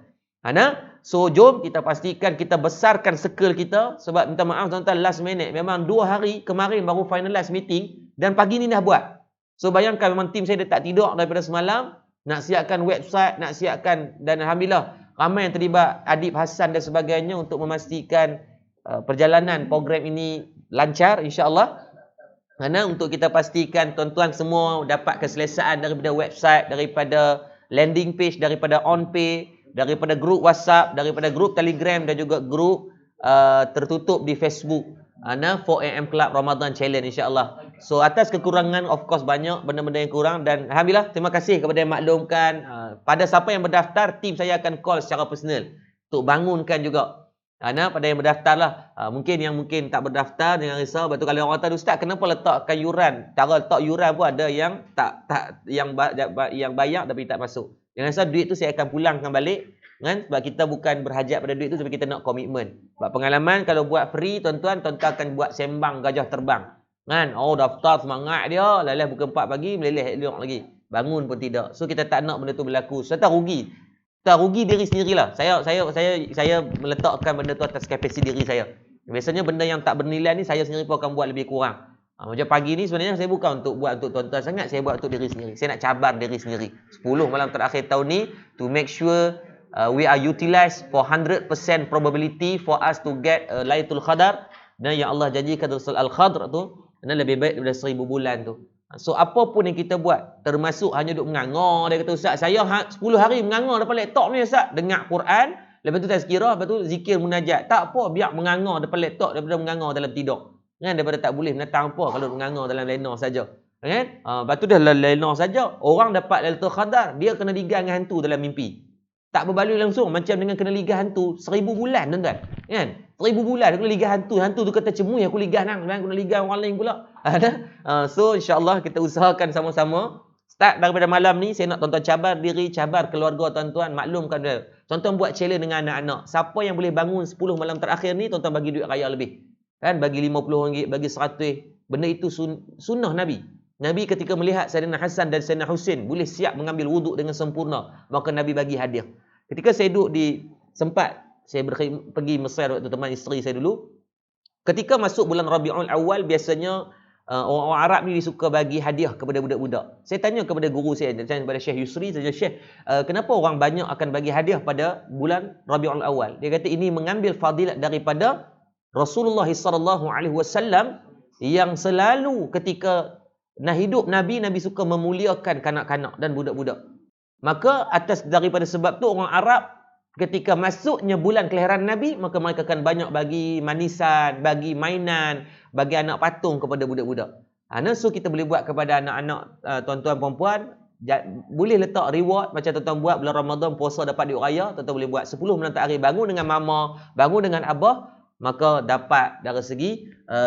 Speaker 2: So jom kita pastikan kita besarkan circle kita. Sebab minta maaf tuan-tuan last minute. Memang 2 hari kemarin baru finalize meeting dan pagi ni dah buat. So bayangkan memang tim saya dia tak tidur daripada semalam. Nak siapkan website, nak siapkan, dan Alhamdulillah ramai yang terlibat, Adib Hassan dan sebagainya untuk memastikan perjalanan program ini lancar insya-Allah. Untuk kita pastikan tuan-tuan semua dapat keselesaan daripada website, daripada landing page, daripada on-pay, daripada grup WhatsApp, daripada grup Telegram dan juga grup tertutup di Facebook. 4am Club Ramadan Challenge insya-Allah. So atas kekurangan of course banyak benda-benda yang kurang, dan Alhamdulillah terima kasih kepada yang maklumkan. Pada siapa yang berdaftar, tim saya akan call secara personal untuk bangunkan juga. Pada yang berdaftar lah. Mungkin yang tak berdaftar jangan risau. Betul kalau orang kata Ustaz kenapa letakkan yuran? Cara letak yuran pun ada yang yang bayar tapi tak masuk. Jangan risau, duit tu saya akan pulangkan balik. Sebab kita bukan berhajat pada duit tu, tapi kita nak komitmen. Sebab pengalaman kalau buat free tuan-tuan akan buat sembang gajah terbang. Daftar semangat dia, lelah pukul 4 pagi meleleh elok lagi. Bangun pun tidak. So kita tak nak benda tu berlaku. So tak rugi. Tak rugi diri sendirilah. Saya meletakkan benda tu atas kapasiti diri saya. Biasanya benda yang tak bernilai ni saya sendiri pun akan buat lebih kurang. Macam pagi ni sebenarnya saya bukan untuk buat untuk tuan-tuan sangat, saya buat untuk diri sendiri. Saya nak cabar diri sendiri. 10 malam terakhir tahun ni to make sure we are utilized for 100% probability for us to get Lailatul Qadar. Dan yang Allah janjikan Rasul Al-Qadr tu lebih baik daripada 1000 bulan tu. So apa pun yang kita buat, termasuk hanya duduk mengangar. Dia kata Ustaz saya 10 hari mengangar depan laptop ni Ustaz, dengar Quran, lepas tu tazkirah, lepas tu zikir munajat. Tak apa, biar mengangar depan laptop daripada mengangar dalam tidur. Daripada tak boleh menatang apa kalau mengangar dalam lena saja. Lepas tu dah lena saja, orang dapat Lailatul Qadar, dia kena ligang dengan hantu dalam mimpi. Tak berbaloi langsung macam dengan kena ligah hantu 1000 bulan tuan-tuan. 1000 bulan aku kena ligah hantu. Hantu tu kata cemui aku ligah nang, aku nak ligah orang lain pula. So insya-Allah kita usahakan sama-sama. Start daripada malam ni saya nak tuan-tuan cabar diri, cabar keluarga tuan-tuan, maklumkan dia. Tuan-tuan buat challenge dengan anak-anak. Siapa yang boleh bangun 10 malam terakhir ni tuan-tuan bagi duit raya lebih. Bagi RM50, bagi 100. Benda itu sunnah Nabi. Nabi ketika melihat Sayyidina Hasan dan Sayyidina Husin boleh siap mengambil wuduk dengan sempurna, maka Nabi bagi hadiah. Ketika saya duduk saya pergi Mesir waktu teman isteri saya dulu. Ketika masuk bulan Rabiul Awal, biasanya orang-orang Arab ni suka bagi hadiah kepada budak-budak. Saya tanya kepada guru saya, kepada Syekh Yusri, saya Syekh, kenapa orang banyak akan bagi hadiah pada bulan Rabiul Awal? Dia kata ini mengambil fadilat daripada Rasulullah SAW yang selalu ketika nak hidup Nabi suka memuliakan kanak-kanak dan budak-budak. Maka atas daripada sebab tu orang Arab ketika masuknya bulan kelahiran Nabi, maka mereka akan banyak bagi manisan, bagi mainan, bagi anak patung kepada budak-budak. So kita boleh buat kepada anak-anak tuan-tuan puan-puan, boleh letak reward macam tuan-tuan buat bulan Ramadan puasa dapat duit raya, tuan-tuan boleh buat 10 bulan terakhir bangun dengan mama, bangun dengan abah, maka dapat dari segi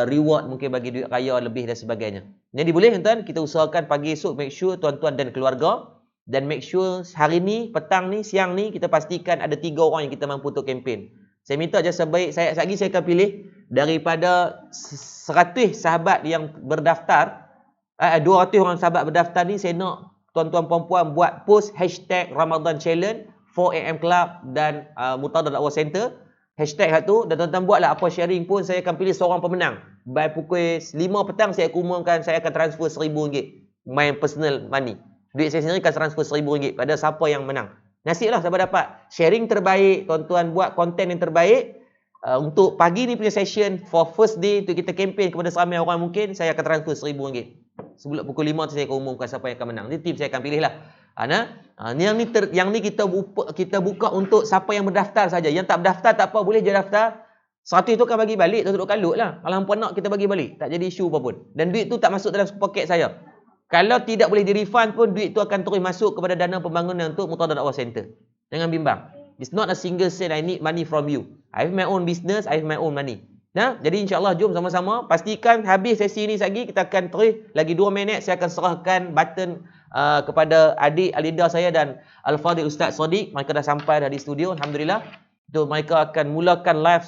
Speaker 2: reward mungkin bagi duit raya lebih dan sebagainya. Jadi boleh tuan-tuan kita usahakan pagi esok make sure tuan-tuan dan keluarga, dan make sure hari ni, petang ni, siang ni kita pastikan ada 3 orang yang kita mampu untuk kempen. Saya minta jasa baik, saya akan pilih daripada 100 sahabat yang berdaftar, 200 orang sahabat berdaftar ni, saya nak tuan-tuan puan-puan buat post hashtag Ramadan Challenge 4am Club dan Murtadah Dakwah Center. Hashtag tu, dan tuan-tuan buatlah apa sharing pun, saya akan pilih seorang pemenang. By pukul 5 petang saya umumkan saya akan transfer RM1000. My personal money. Duit saya sendiri akan transfer RM1000 pada siapa yang menang. Nasiblah siapa dapat. Sharing terbaik, tuan-tuan buat konten yang terbaik. Untuk pagi ni punya session, for first day, untuk kita kempen kepada seramai orang mungkin, saya akan transfer RM1000. Sebelum pukul 5 tu saya akan umumkan siapa yang akan menang. Ini tim saya akan pilih lah. Yang ni kita buka untuk siapa yang berdaftar saja. Yang tak berdaftar tak apa, boleh je daftar. 100 tu akan bagi balik, tuan-tuan kalut lah. Kalau hampa nak kita bagi balik, tak jadi isu apa pun. Dan duit tu tak masuk dalam poket saya. Kalau tidak boleh di-refund pun, duit tu akan terus masuk kepada dana pembangunan untuk Murtadah Dakwah Center. Jangan bimbang. It's not a single cent I need money from you. I have my own business, I have my own money. Jadi insya-Allah jom sama-sama pastikan habis sesi ni lagi, kita akan terus lagi 2 minit saya akan serahkan button kepada adik Alida saya dan Al-Fadhil Ustaz Sadiq. Mereka dah sampai dah di studio, alhamdulillah. itu mereka akan mulakan live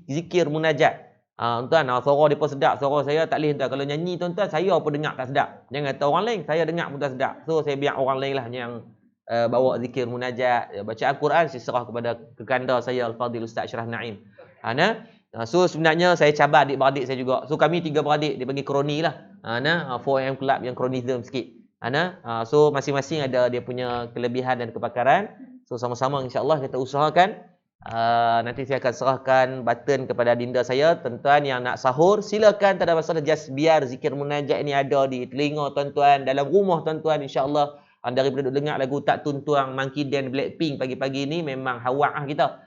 Speaker 2: zikir munajat. Tuan, suara depa sedap, suara saya tak leh tuan. Kalau nyanyi tuan-tuan, saya apa dengar tak sedap. Jangan kata orang lain, saya dengar pun tak sedap. So saya biar orang lain lah yang bawa zikir munajat, bacaan Quran, saya serah kepada kekanda saya Al-Fadhil Ustaz Ashraf Naim. So sebenarnya saya cabar adik-beradik saya juga. So kami 3 beradik, dia bagi kroni lah. 4am Club yang kronism sikit. So masing-masing ada dia punya kelebihan dan kepakaran. So sama-sama insya-Allah kita usahakan. Nanti saya akan serahkan button kepada adinda saya. Tuan-tuan yang nak sahur, silakan, tak ada masalah. Just biar zikir munajat ini ada di telinga tuan-tuan, dalam rumah tuan-tuan, insya-Allah. Daripada dengar lagu Tak Tuntuang Monkey Dan Blackpink pagi-pagi ni memang hawak kita.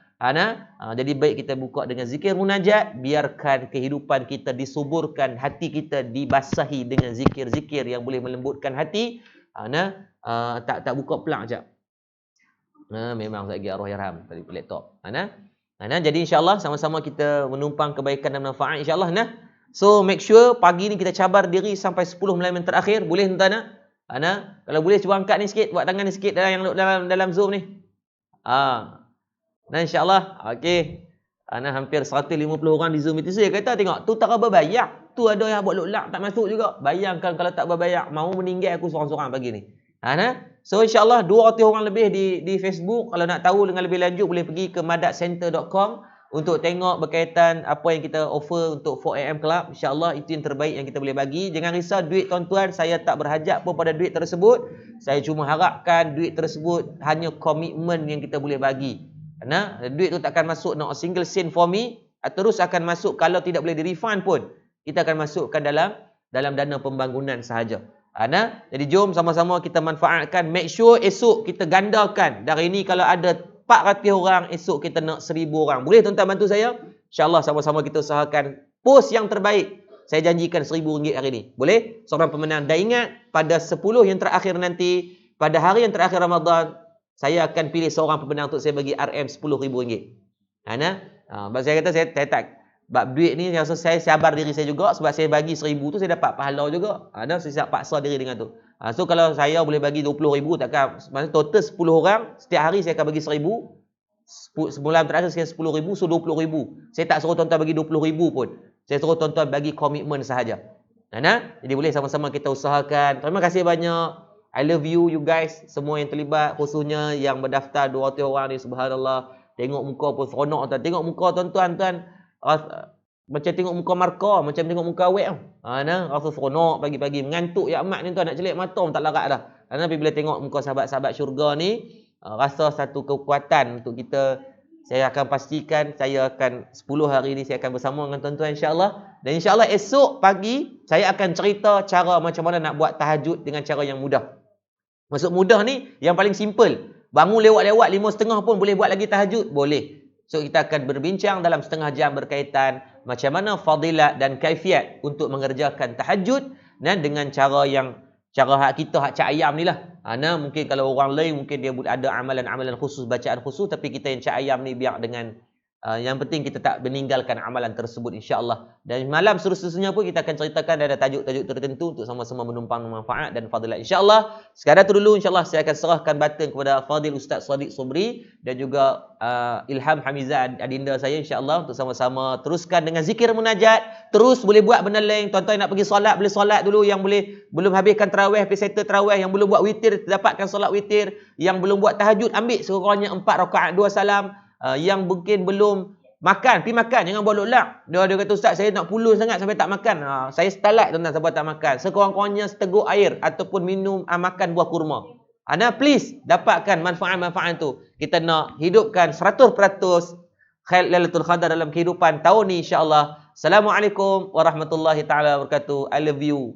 Speaker 2: Jadi baik kita buka dengan zikir munajat, biarkan kehidupan kita disuburkan, hati kita dibasahi dengan zikir-zikir yang boleh melembutkan hati. Tak buka pelang jap. Memang lagi arwah yarham tadi laptop. Jadi insya-Allah sama-sama kita menumpang kebaikan dan manfaat insya-Allah. So make sure pagi ni kita cabar diri sampai 10 minit terakhir. Boleh tuan-tuan? Kalau boleh cuba angkat ni sikit, buat tangan ni sikit dalam Zoom ni. Insya-Allah. Okey. Hampir 150 orang di Zoom itu. Saya kata tengok, tu tak berbayar. Tu ada yang buat lock tak masuk juga. Bayangkan kalau tak berbayar, mau meninggal aku seorang-seorang pagi ni. So insya-Allah 200 orang lebih di Facebook. Kalau nak tahu dengan lebih lanjut boleh pergi ke madakcenter.com untuk tengok berkaitan apa yang kita offer untuk 4am Club. Insya-Allah itu yang terbaik yang kita boleh bagi. Jangan risau duit tuan-tuan, saya tak berhajat pun pada duit tersebut. Saya cuma harapkan duit tersebut hanya komitmen yang kita boleh bagi. Duit tu takkan masuk not a single cent for me. Terus akan masuk, kalau tidak boleh di-refund pun, kita akan masukkan dalam dana pembangunan sahaja. Jadi jom sama-sama kita manfaatkan. Make sure esok kita gandakan. Dari ni kalau ada 400 orang, esok kita nak 1000 orang. Boleh tuan-tuan bantu saya? InsyaAllah sama-sama kita usahakan post yang terbaik. Saya janjikan RM1000 hari ni. Boleh? Seorang pemenang. Dan ingat, pada 10 yang terakhir nanti, pada hari yang terakhir Ramadan, saya akan pilih seorang pemenang untuk saya bagi RM RM10,000. Sebab saya kata saya tak. Sebab duit ni saya sabar diri saya juga. Sebab saya bagi 1000 tu saya dapat pahala juga. Saya paksa diri dengan tu. So kalau saya boleh bagi 20,000, takkan, maksudnya total 10 orang, setiap hari saya akan bagi 1000. Sebulan terakhir saya 10,000, so 20,000. Saya tak suruh tuan-tuan bagi 20,000 pun. Saya suruh tuan-tuan bagi komitmen sahaja. Jadi boleh sama-sama kita usahakan. Terima kasih banyak. I love you guys. Semua yang terlibat, khususnya yang berdaftar 200 orang ni, subhanallah. Tengok muka pun seronok tuan. Tengok muka tuan-tuan. Macam tengok muka marka, macam tengok muka awet tau. Rasa seronok pagi-pagi. Mengantuk ya amat ni tuan, nak celik mata pun tak larat dah. Tapi bila tengok muka sahabat-sahabat syurga ni, rasa satu kekuatan untuk kita. Saya akan pastikan saya akan 10 hari ni saya akan bersama dengan tuan-tuan insya-Allah. Dan insya-Allah esok pagi saya akan cerita cara macam mana nak buat tahajud dengan cara yang mudah. Maksud mudah ni yang paling simple. Bangun lewat-lewat 5.30 pun boleh buat lagi tahajud? Boleh. So kita akan berbincang dalam setengah jam berkaitan macam mana fadilat dan kaifiat untuk mengerjakan tahajud dan dengan cara hak kita, hak cak ayam ni lah. Mungkin kalau orang lain mungkin dia ada amalan-amalan khusus, bacaan khusus, tapi kita yang cak ayam ni biar dengan yang penting kita tak meninggalkan amalan tersebut insya-Allah. Dan malam seterusnya pun kita akan ceritakan ada tajuk-tajuk tertentu untuk sama-sama menumpang manfaat dan fadilat insya-Allah. Sekadar tu dulu insya-Allah saya akan serahkan button kepada Fadil Ustaz Sadiq Sobri dan juga Ilham Hamizah adinda saya insya-Allah untuk sama-sama teruskan dengan zikir munajat. Terus boleh buat benda lain. Tuan-tuan nak pergi solat, boleh solat dulu. Yang boleh belum habiskan tarawih, pergi settle tarawih. Yang belum buat witir, dapatkan solat witir. Yang belum buat tahajud, ambil sekurang-kurangnya 4 rakaat 2 salam. Yang mungkin belum makan, pergi makan, jangan buat lolak. Dia kata, Ustaz saya nak pulus sangat sampai tak makan. Saya start tuan-tuan sampai tak makan. Sekurang-kurangnya seteguk air ataupun minum makan buah kurma. Please dapatkan manfaat-manfaat tu. Kita nak hidupkan 100% Lailatul Qadar dalam kehidupan tahun ni insya-Allah. Assalamualaikum warahmatullahi taala wabarakatuh. I love you.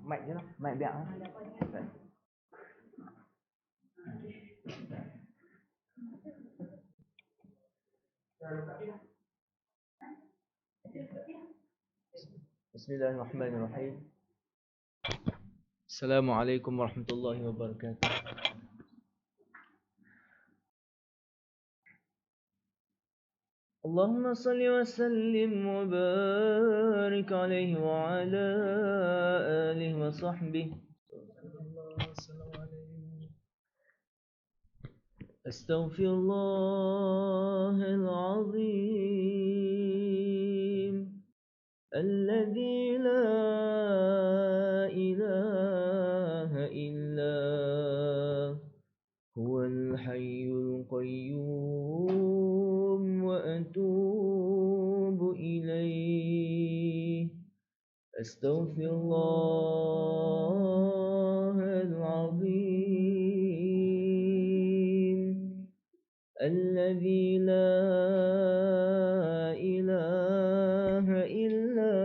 Speaker 1: Mic je lah, mic biar.
Speaker 3: Bismillahirrahmanirrahim. Assalamualaikum warahmatullahi wabarakatuh. Allahumma salli wa sallim wa barik alaihi wa ala alihi wa sahbihi. Astaghfirullahal azim alladzi la ilaha illa huwal hayyul qayyum wa atubu ilaih. Astaghfirullahal azim alladzi la ilaha illa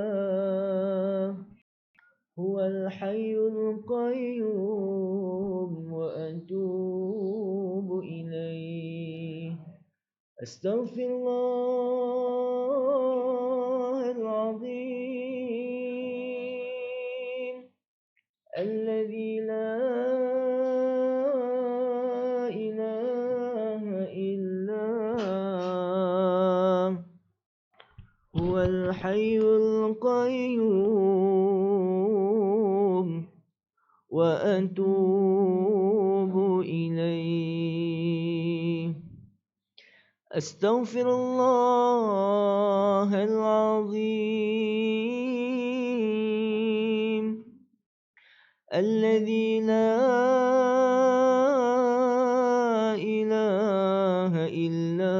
Speaker 3: huwal hayyul qayyum wa atubu ilaih. Astaghfirullahal azim alladzi la ilaha illa huwal hayyul qayyum wa atubu ilaih. Astaghfirullahal azim alladzi la ilaha illa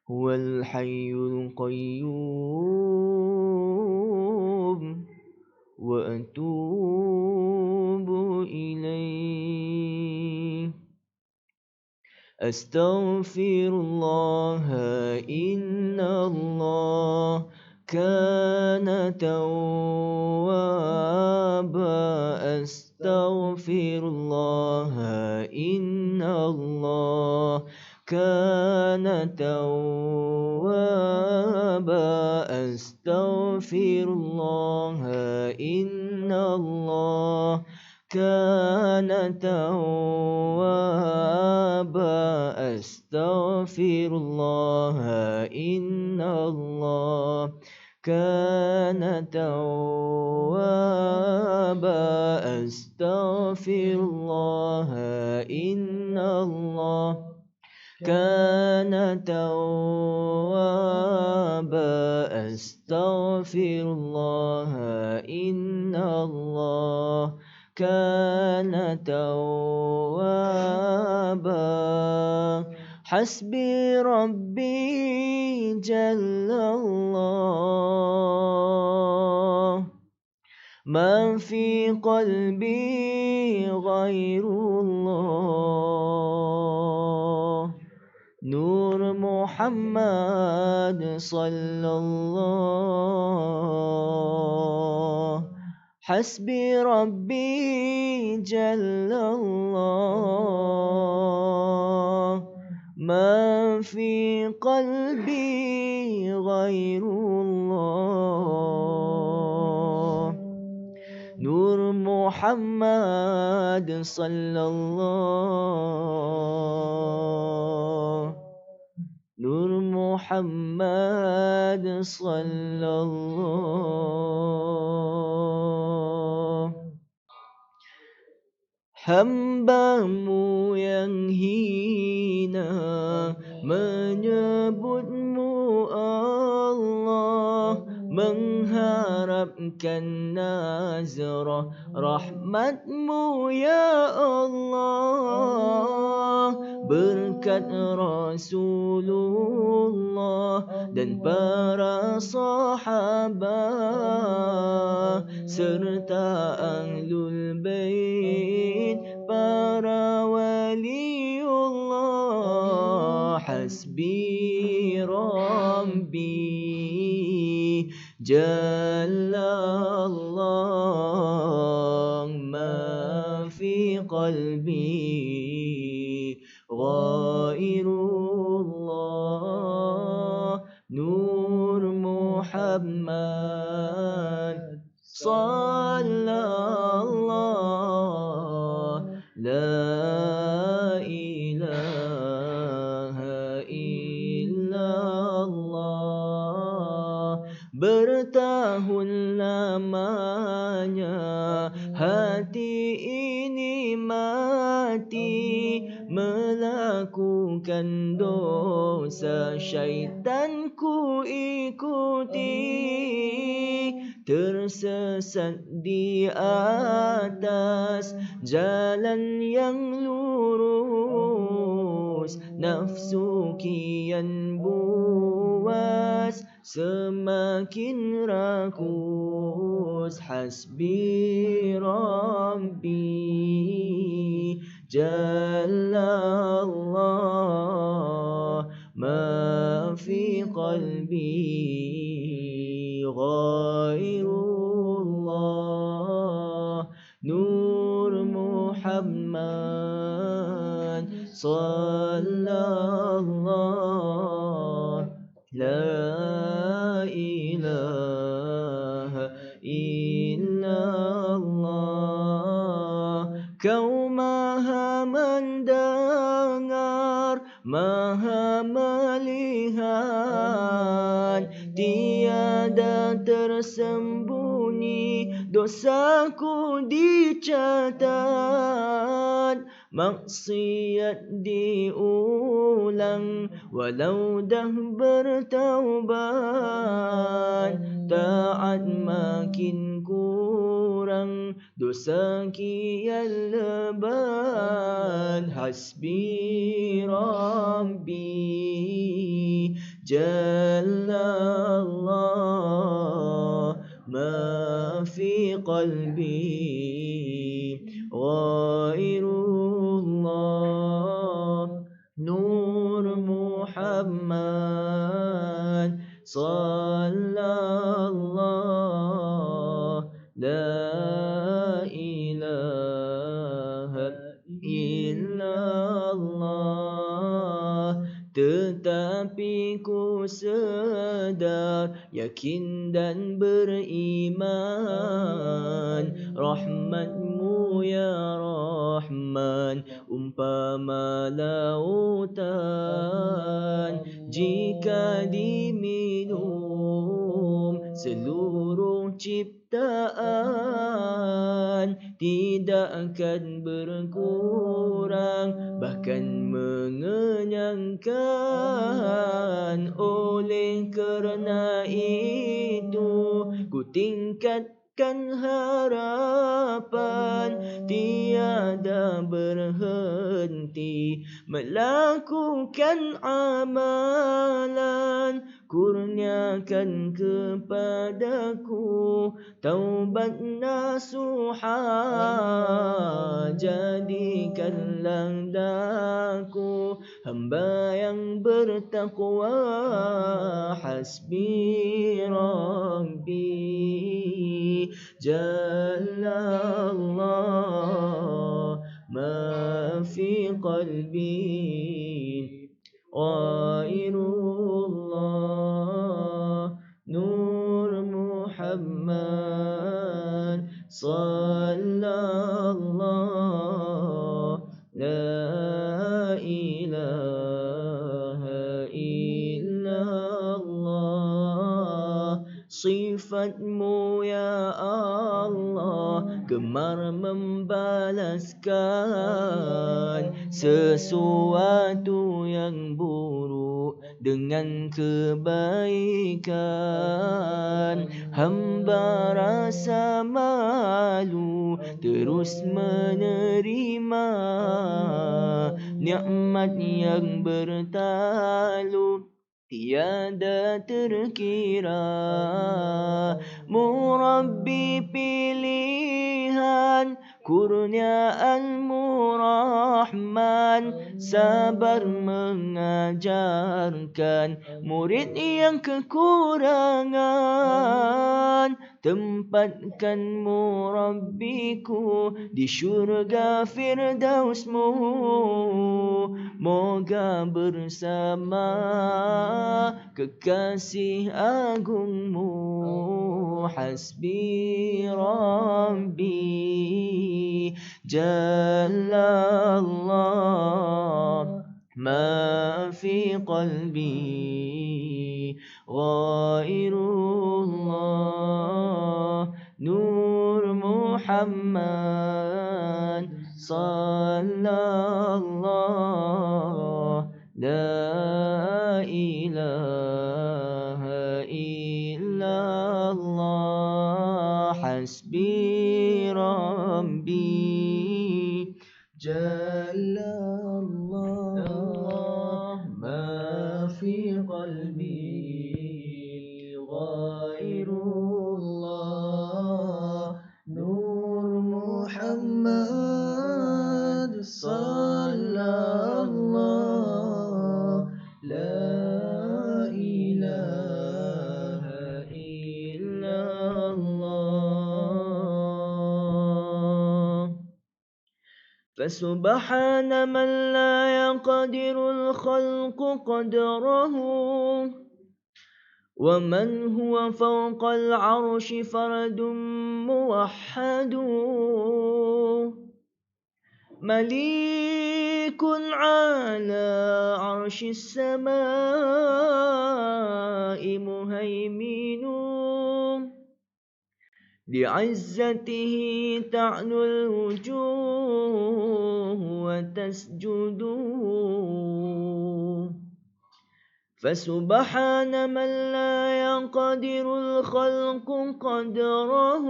Speaker 3: huwal hayyul qayyum wa atubu ilaih. Astaghfirullah innallah kana tawwaba. Astaghfirullah innallah kana tawwaba. Astaghfirullah innallah kana tawwaba. Astaghfirullah innallah kana tawwaba. Astaghfirullah innallah kana tawwaba. Astaghfirullah innallah kana tawwaba. Hasbi Rabbi Jallallah ma fi qalbi ghairullah. Nur Muhammad sallallahu. Hasbi Rabbi Jallallah ma fi qalbi ghairullah. Nur Muhammad sallallahu. Nur Muhammad sallallahu. Hamba-Mu yang hina menyebut-Mu Allah, mengharapkan nazrah rahmat-Mu ya Allah. Berkat Rasulullah dan para sahabat serta Ahlul Bait, para waliullah. Hasbi Rabbi Jallallah ma fi qalbi ghairullah. melakukan dosa syaitan ku ikuti, tersesat di atas jalan yang lurus, nafsu kian buas semakin rakus. Hasbi Rabbi Jalla Allah ma fi qalbi ghairullah. Nur Muhammad sallallahu la ilaha illallah. Kau maha mendengar, maha melihat, tiada tersembunyi, dosaku dicatat. Maksiat diulang walau dah bertaubat, taat makin kurang, dosa kian lebat. Hasbi Rabbi Jalla Allah ma fi qalbi ghairullah. Nur Muhammad sallallahu la ilaha illallah. Tetapi ku sedar, yakin dan beriman, rahmatmu ya Rahman umpama lautan, jika diminum seluruh ciptaan, tidak akan berkurang bahkan mengenyangkan. Oleh kerana itu ku tingkatkan harapan, tiada berhenti melakukan amalan. Kurniakan kepadaku taubat nasuha, jadikanlah daku hamba yang bertakwa. Hasbi Rabbi Jalla Allah ma fi qalbi ghairullah. Nur Muhammad sallallahu la ilaha illallah. Sifatmu ya Allah gemar membalaskan sesuatu yang buruk dengan kebaikan. Hamba rasa malu terus menerima nikmat yang bertalu tiada terkira. Murabbi pilihan, kurniaan-Mu Rahman, sabar mengajarkan murid yang kekurangan. Tempatkan Murabbiku di syurga Firdaus-Mu, moga bersama kekasih agungmu. Hasbi Rabbi Jalla Allah ma fi qalbi ghairullah. Nur Muhammad sallallahu فسبحان من لا يقدر الخلق قدره ومن هو فوق العرش فرد موحد مليك على عرش السماء مهيمن لعزته تعلو الوجوه وتسجد فسبحان من لا يقدر الخلق قدره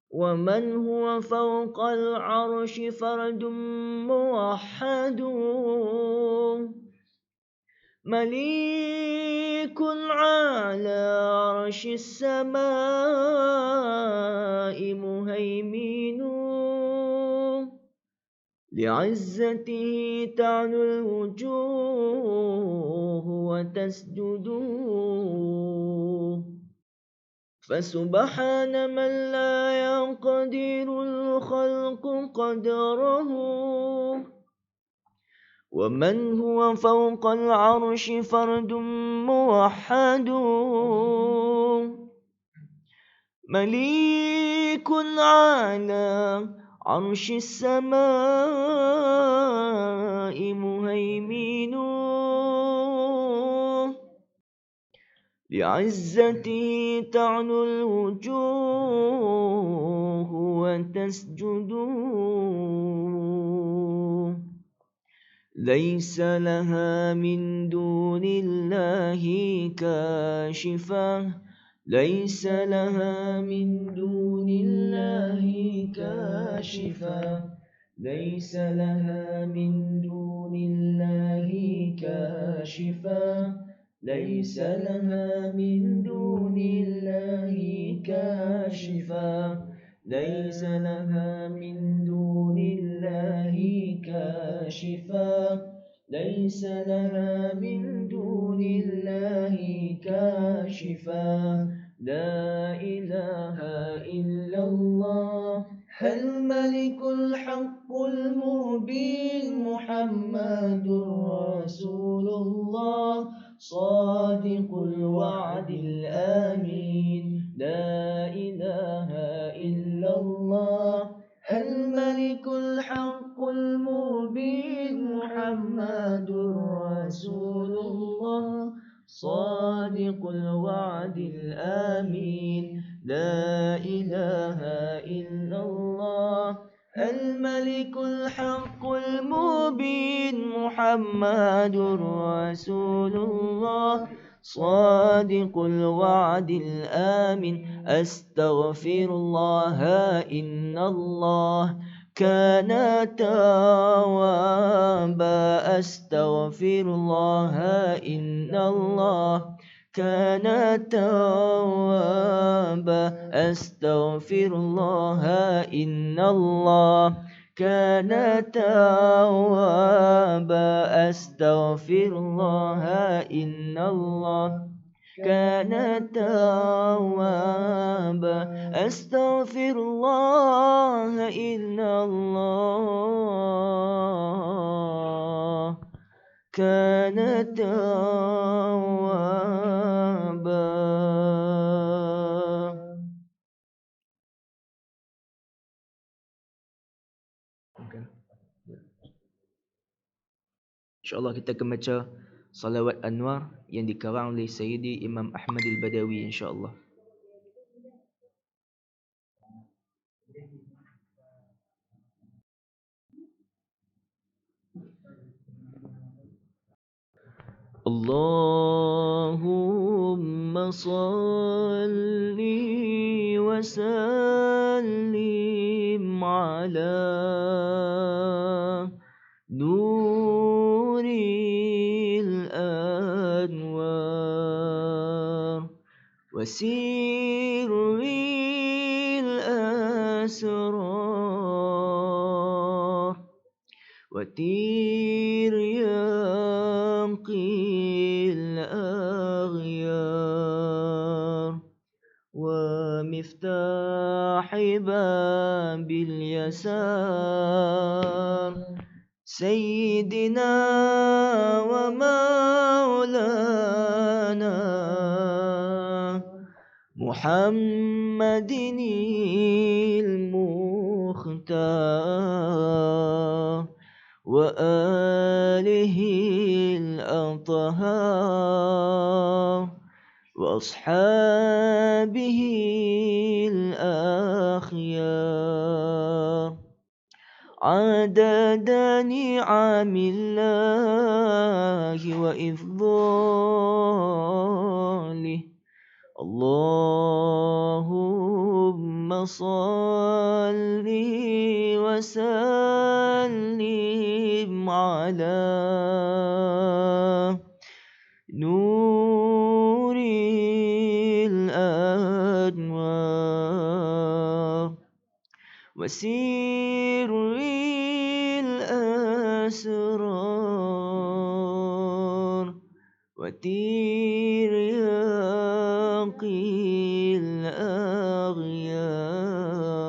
Speaker 3: ومن هو فوق العرش فرد موحد مليك على عرش السماء مهيمن لعزته تعلو الوجوه وتسجد فسبحان من لا يقدر الخلق قدره ومن هو فوق العرش فرد موحد مليك على عرش السماء مهيمن لعزته تعلو الوجوه وتسجد ليس لها من دون الله كاشفة ليس لها من دون الله كاشفة ليس لها من دون الله كاشفة ليس لها من دون الله كاشفة ليس لها من دون الله كاشفة ليس لها من دون الله كاشفة لا إله إلا الله الملك الحق المبين محمد رسول الله صادق الوعد الآمين لا إله إلا الله الملك الحق المبين محمد رسول الله صادق الوعد الآمين لا إله إلا الله الملك الحق المبين محمد رسول الله صادق الوعد الآمن أستغفر الله إن الله كان توابا أستغفر الله إن الله كان توابا أستغفر الله إن الله كان توابا أستغفر الله إن الله كان توابا أستغفر الله إن الله كان توابا. InsyaAllah kita akan baca Salawat Anwar yang dikarang oleh Sayyidi Imam Ahmad Al-Badawi insyaAllah. Allahumma salli wa sallim ala nuril anwar wa sirril asrar wa tiryaqil aghyar wa miftahi باليسار سيدنا ومولانا محمد المختار وآله الأطهار وأصحابه الأخيار عدد نعم الله وإفضاله اللهم صل وسلم على نور الأنوار وسر الأسرار وترياق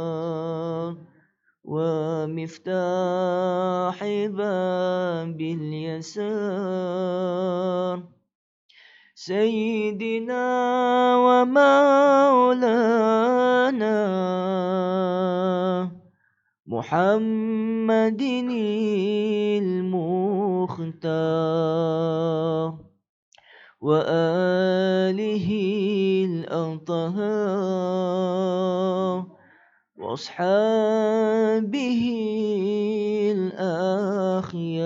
Speaker 3: الأغيار ومفتاح باب اليسار سيدنا ومولانا محمد المختار وآله الأطهار وأصحابه الأخيار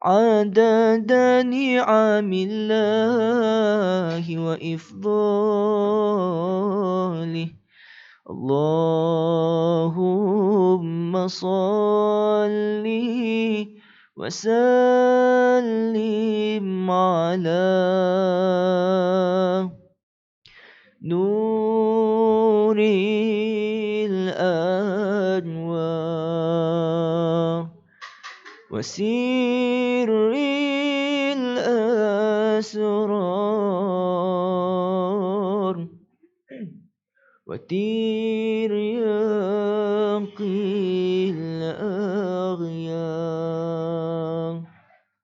Speaker 3: عدد نعم الله وإفضاله اللهم صل وسلم على نور الأنوار وسر الأسرار وترياق الأغيار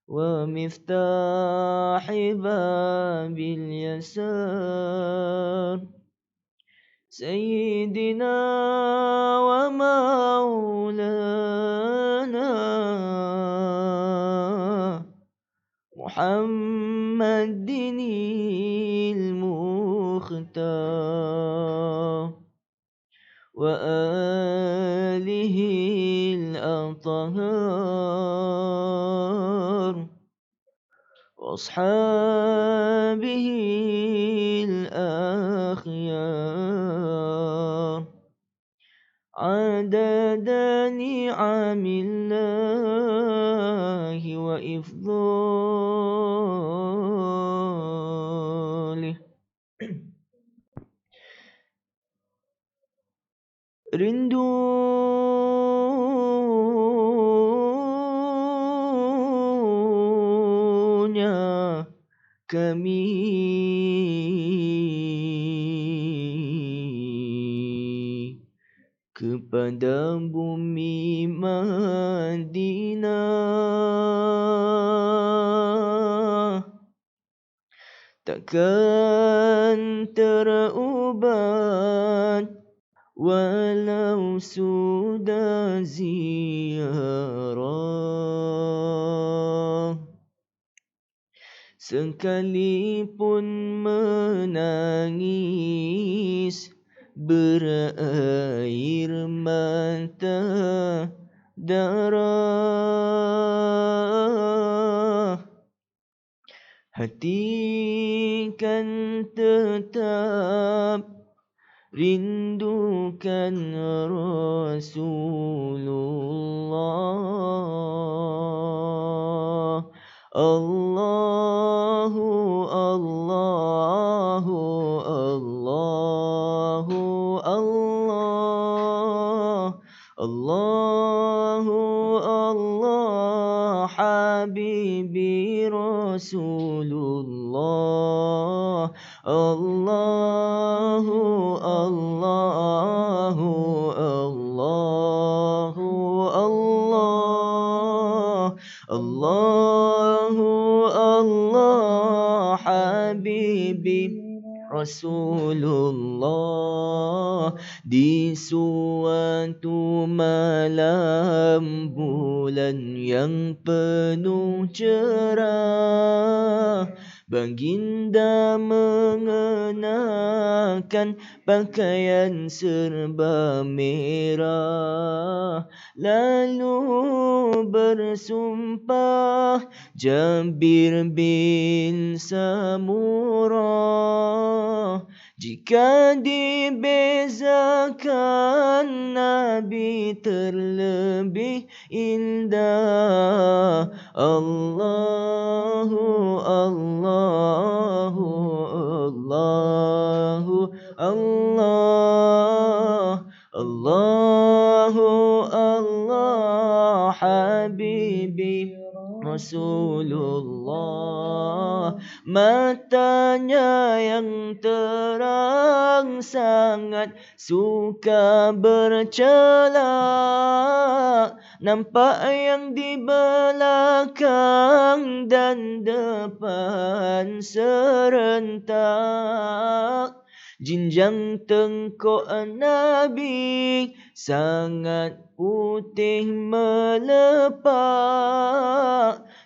Speaker 3: ومفتاح باب اليسار سيدنا ومولانا محمد المختار وآله الأطهار وأصحابه الأخيار عدد نعم الله وإفضاله rindunya kami kepada bumi Madinah takkan terubat walau sudah ziarah sekalipun menangis berair mata darah hati kan tetap rindukan Rasulullah Allahu Allahu Allahu Allah Allahu Allah Habibi Rasulullah Allahu Allah Allahu Allah Habibi Rasulullah di suatu malam bulan yang penuh cerah, baginda mengenakan pakaian serba merah, lalu bersumpah Jabir bin Samurah, jika dibezakan Nabi terlebih indah. Allahu Allahu Allahu Allah Allahu Allah Habibi Rasulullah, matanya yang terang sangat suka bercelak, nampak yang di belakang dan depan serentak. Jinjang tengkok Nabi sangat putih melepak,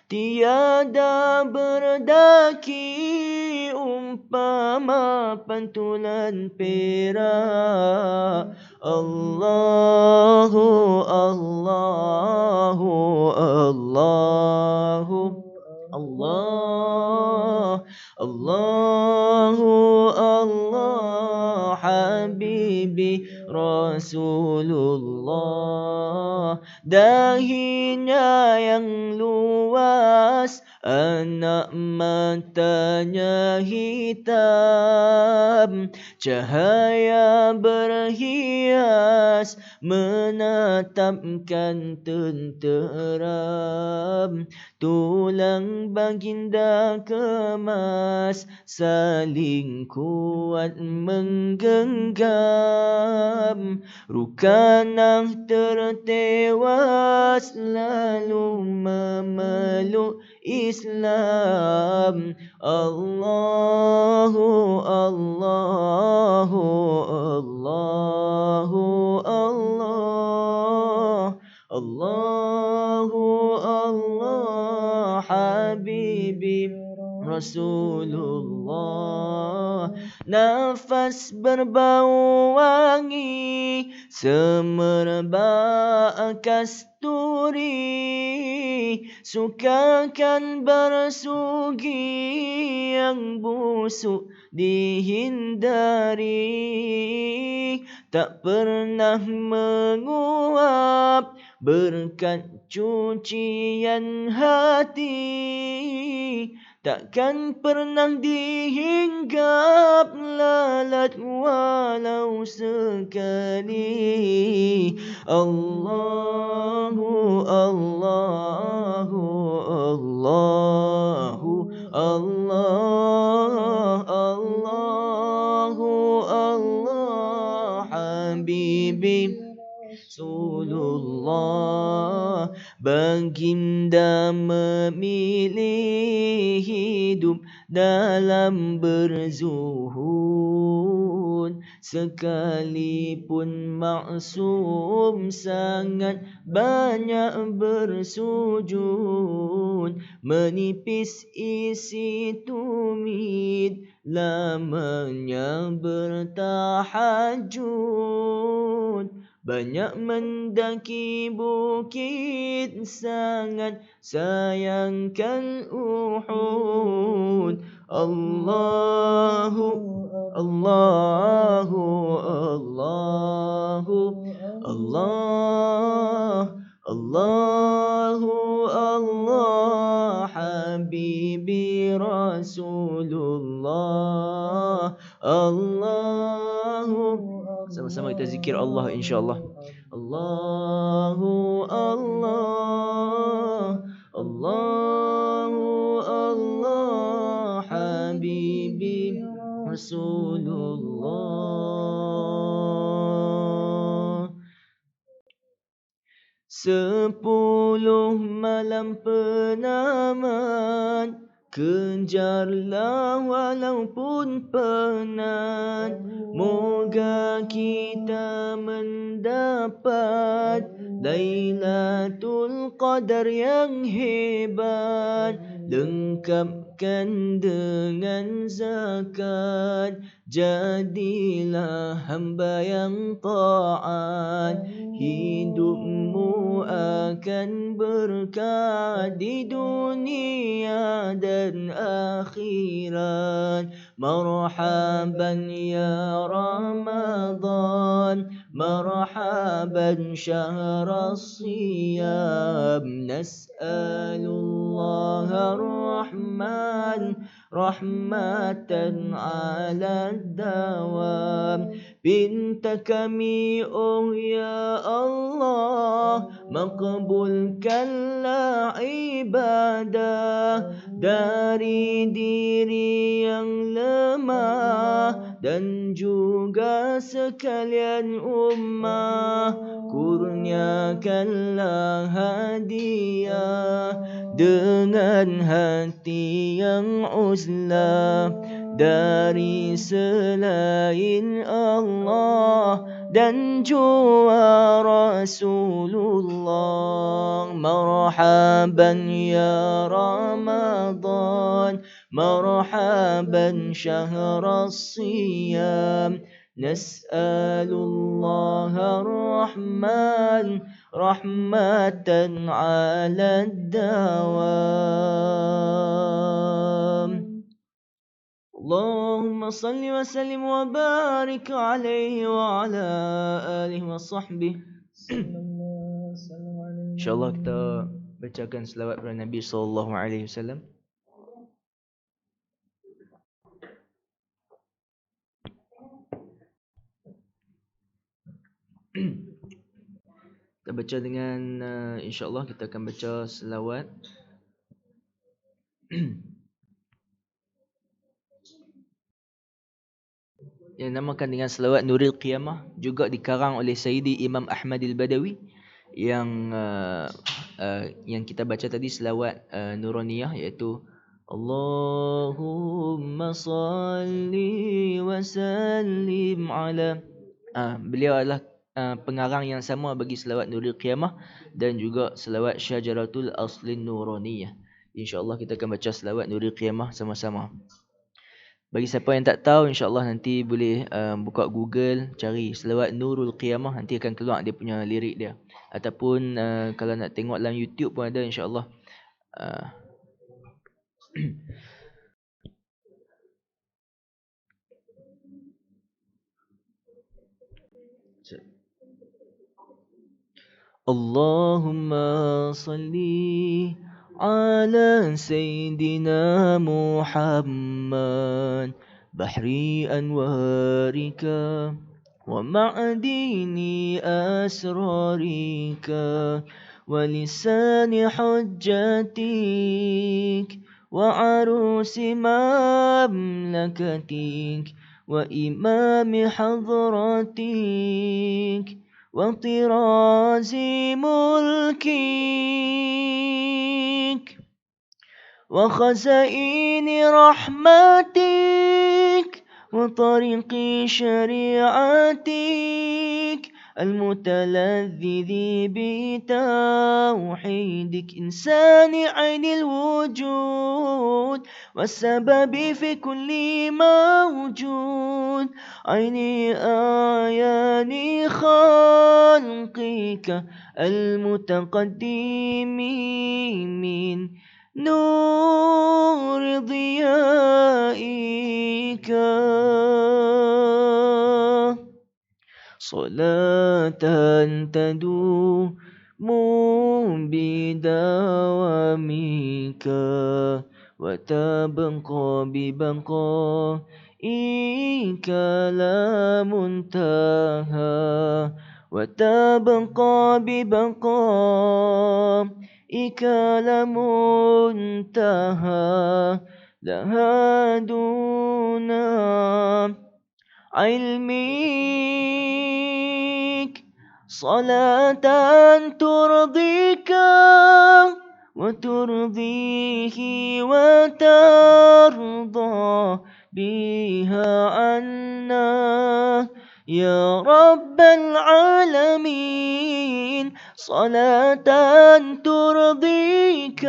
Speaker 3: tiada berdaki umpama pantulan perak. Allahu Allahu Allahu Allah Allahu Allah Habibi Rasulullah, dahinya yang luas, anak matanya hitam, cahaya berhias menatapkan tenteram, tulang baginda kemas saling kuat menggenggam, Rukanah tertewas lalu memeluk Islam. Allahu Allahu Allahu Allah Allahu Allah Habibi Rasulullah, nafas berbau wangi semerbak kasturi, sukakan bersugi yang busuk dihindari, tak pernah menguap berkat cucian hati, takkan pernah dihinggap lalat walau sekali. Allahu Allahu Allahu Allah Allahu Allah Habibi Rasulullah, baginda memilih hidup dalam berzuhud, sekalipun maksum sangat banyak bersujud, menipis isi tumit lamanya bertahajud, banyak mendaki bukit sangat sayangkan Uhud. Allahu Allahu Allahu Allah Allahu Allah Habibi Rasulullah. Allahu, sama-sama kita zikir Allah insya-Allah. Allahu Allah Allahu Allah Habibi Rasulullah. 10 malam penaman, kejarlah walaupun penat. Moga kita mendapat Lailatul Qadar yang hebat. Lengkapkan dengan zakat, jadilah hamba yang taat. Hidupmu akan berkah di dunia dan akhirat. Marhaban ya Ramadan, marhaban syahr as-siyam. Nas'alullah ar-Rahman rahmatan ala dawam. Pinta kami oh ya Allah, makbulkanlah ibadah dari diri yang lemah dan juga sekalian ummah. Kurniakanlah hadiah dengan hati yang uzlah dari selain Allah dan jua Rasulullah. Marhaban ya Ramadan, marhaban syahr as-siyam. Nas'alullah ar-Rahman rahmatan ala dawam. Allahumma salli wa sallim wa barik alaihi wa ala alihi wa sahbihi. InsyaAllah kita bacakan selawat kepada Nabi SAW. Kita baca dengan insyaAllah kita akan baca selawat yang namakan dengan selawat Nuril Qiyamah, juga dikarang oleh Sayyidi Imam Ahmad al-Badawi, yang kita baca tadi selawat Nuraniyah, iaitu Allahumma salli wa sallim ala. Beliau adalah pengarang yang sama bagi selawat Nuril Qiyamah dan juga selawat Syajaratul Aslin Nuraniyah. InsyaAllah kita akan baca selawat Nuril Qiyamah sama-sama. Bagi siapa yang tak tahu, insyaAllah nanti boleh buka Google, cari selawat Nurul Qiyamah, nanti akan keluar dia punya lirik dia. Ataupun kalau nak tengok dalam YouTube pun ada, insyaAllah. Allahumma salli ala Sayyidina Muhammad bahri anwarika wa ma'adini asrarika wa lisani hujjatik wa arusi mamlakatik wa imami hadratik wa tirazi mulkik wa khazaini rahmatik wa tariqi syariatik المتلذذ بتوحيدك إنسان عين الوجود والسبب في كل موجود عين آيان خلقك المتقدم من نور ضيائك صلاة تدوم بدوامك وتبقى ببقائك لا منتهى وتبقى ببقائك لا منتهى لها دون علمك صلاة ترضيك وترضيه وترضى بها عنا يا رب العالمين صلاة ترضيك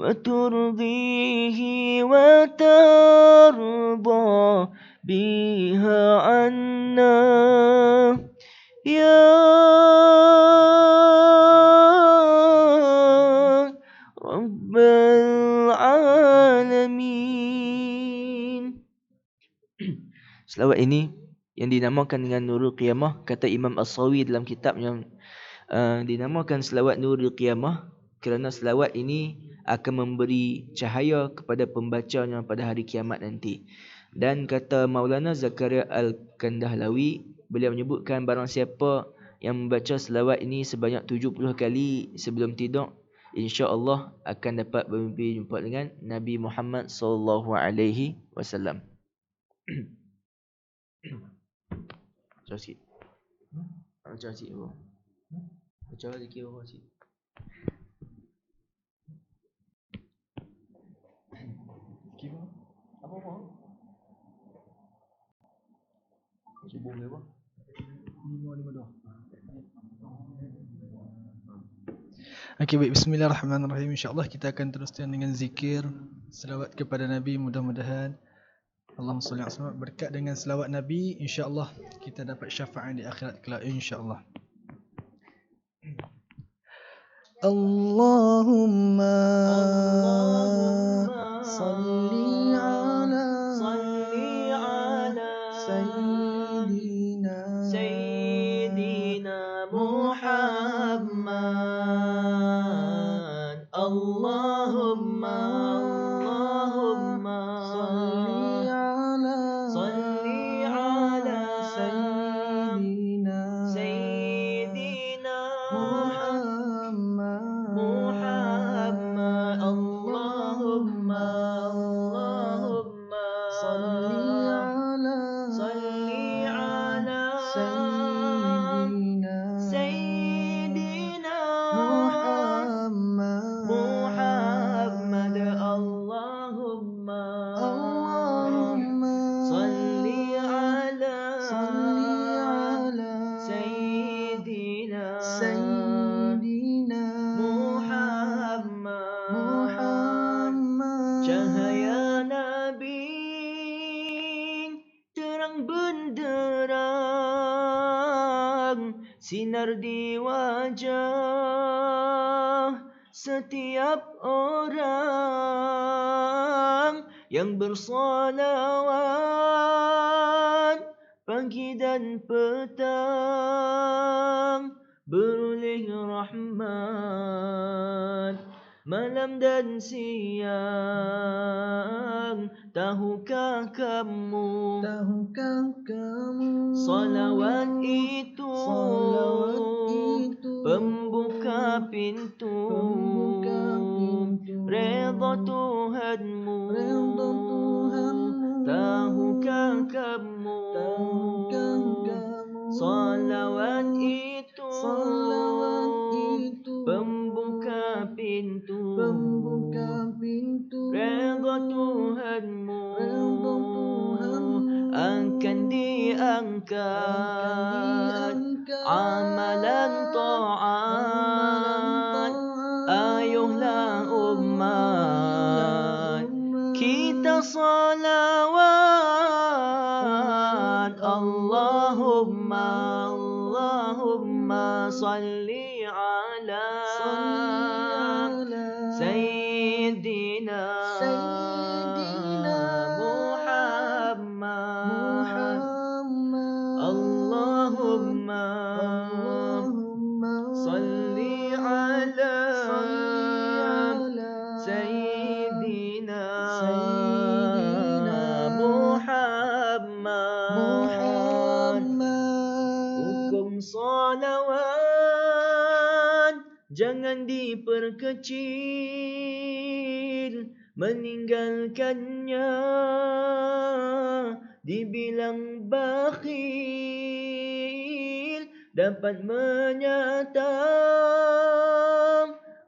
Speaker 3: وترضيه وترضى بها عنا يا رب العالمين. Selawat ini yang dinamakan dengan Nurul Qiyamah, kata Imam As-Sawi dalam kitab yang dinamakan selawat Nurul Qiyamah kerana selawat ini akan memberi cahaya kepada pembacanya pada hari kiamat nanti. Dan kata Maulana Zakaria Al-Kandahlawi, beliau menyebutkan barang siapa yang membaca selawat ini sebanyak 70 kali sebelum tidur, insya-Allah akan dapat bermimpi jumpa dengan Nabi Muhammad sallallahu alaihi wasallam. Baca sikit. Baca sikit bro. Baca sikit bro sikit. Apa? Subuh ke apa? 552.
Speaker 4: Okey, baik. Bismillahirrahmanirrahim. InsyaAllah kita akan teruskan dengan zikir selawat kepada Nabi. Mudah-mudahan Allahumma salli ala Muhammad, berkat dengan selawat Nabi, insyaAllah kita dapat syafaat di akhirat kelak, insyaAllah. Allahumma salli ala Sayyidina Muhammad. Allahumma salli ala Sayyidina Muhammad. Allahumma salli ala Sayyidina Muhammad. Allahumma salli ala Sayyidina Muhammad. Cahaya Nabi terang benderang, sinar di wajah setiap orang yang bersalawat pagi dan petang, beroleh rahmat malam dan siang. Tahukah kamu salawat itu pembuka pintu redha Tuhanmu. Tahukah kamu salawat itu pembuka pintu redha Tuhanmu. Akan diangkat amalan ta'at. Ayuhlah umat kita salawat. Allahumma salli ala Sayyidina Muhammad. Allahumma salli ala Sayyidina Muhammad. Hukum salawat jangan diperkecil, meninggalkannya dibilang bakhil,
Speaker 3: dapat menyata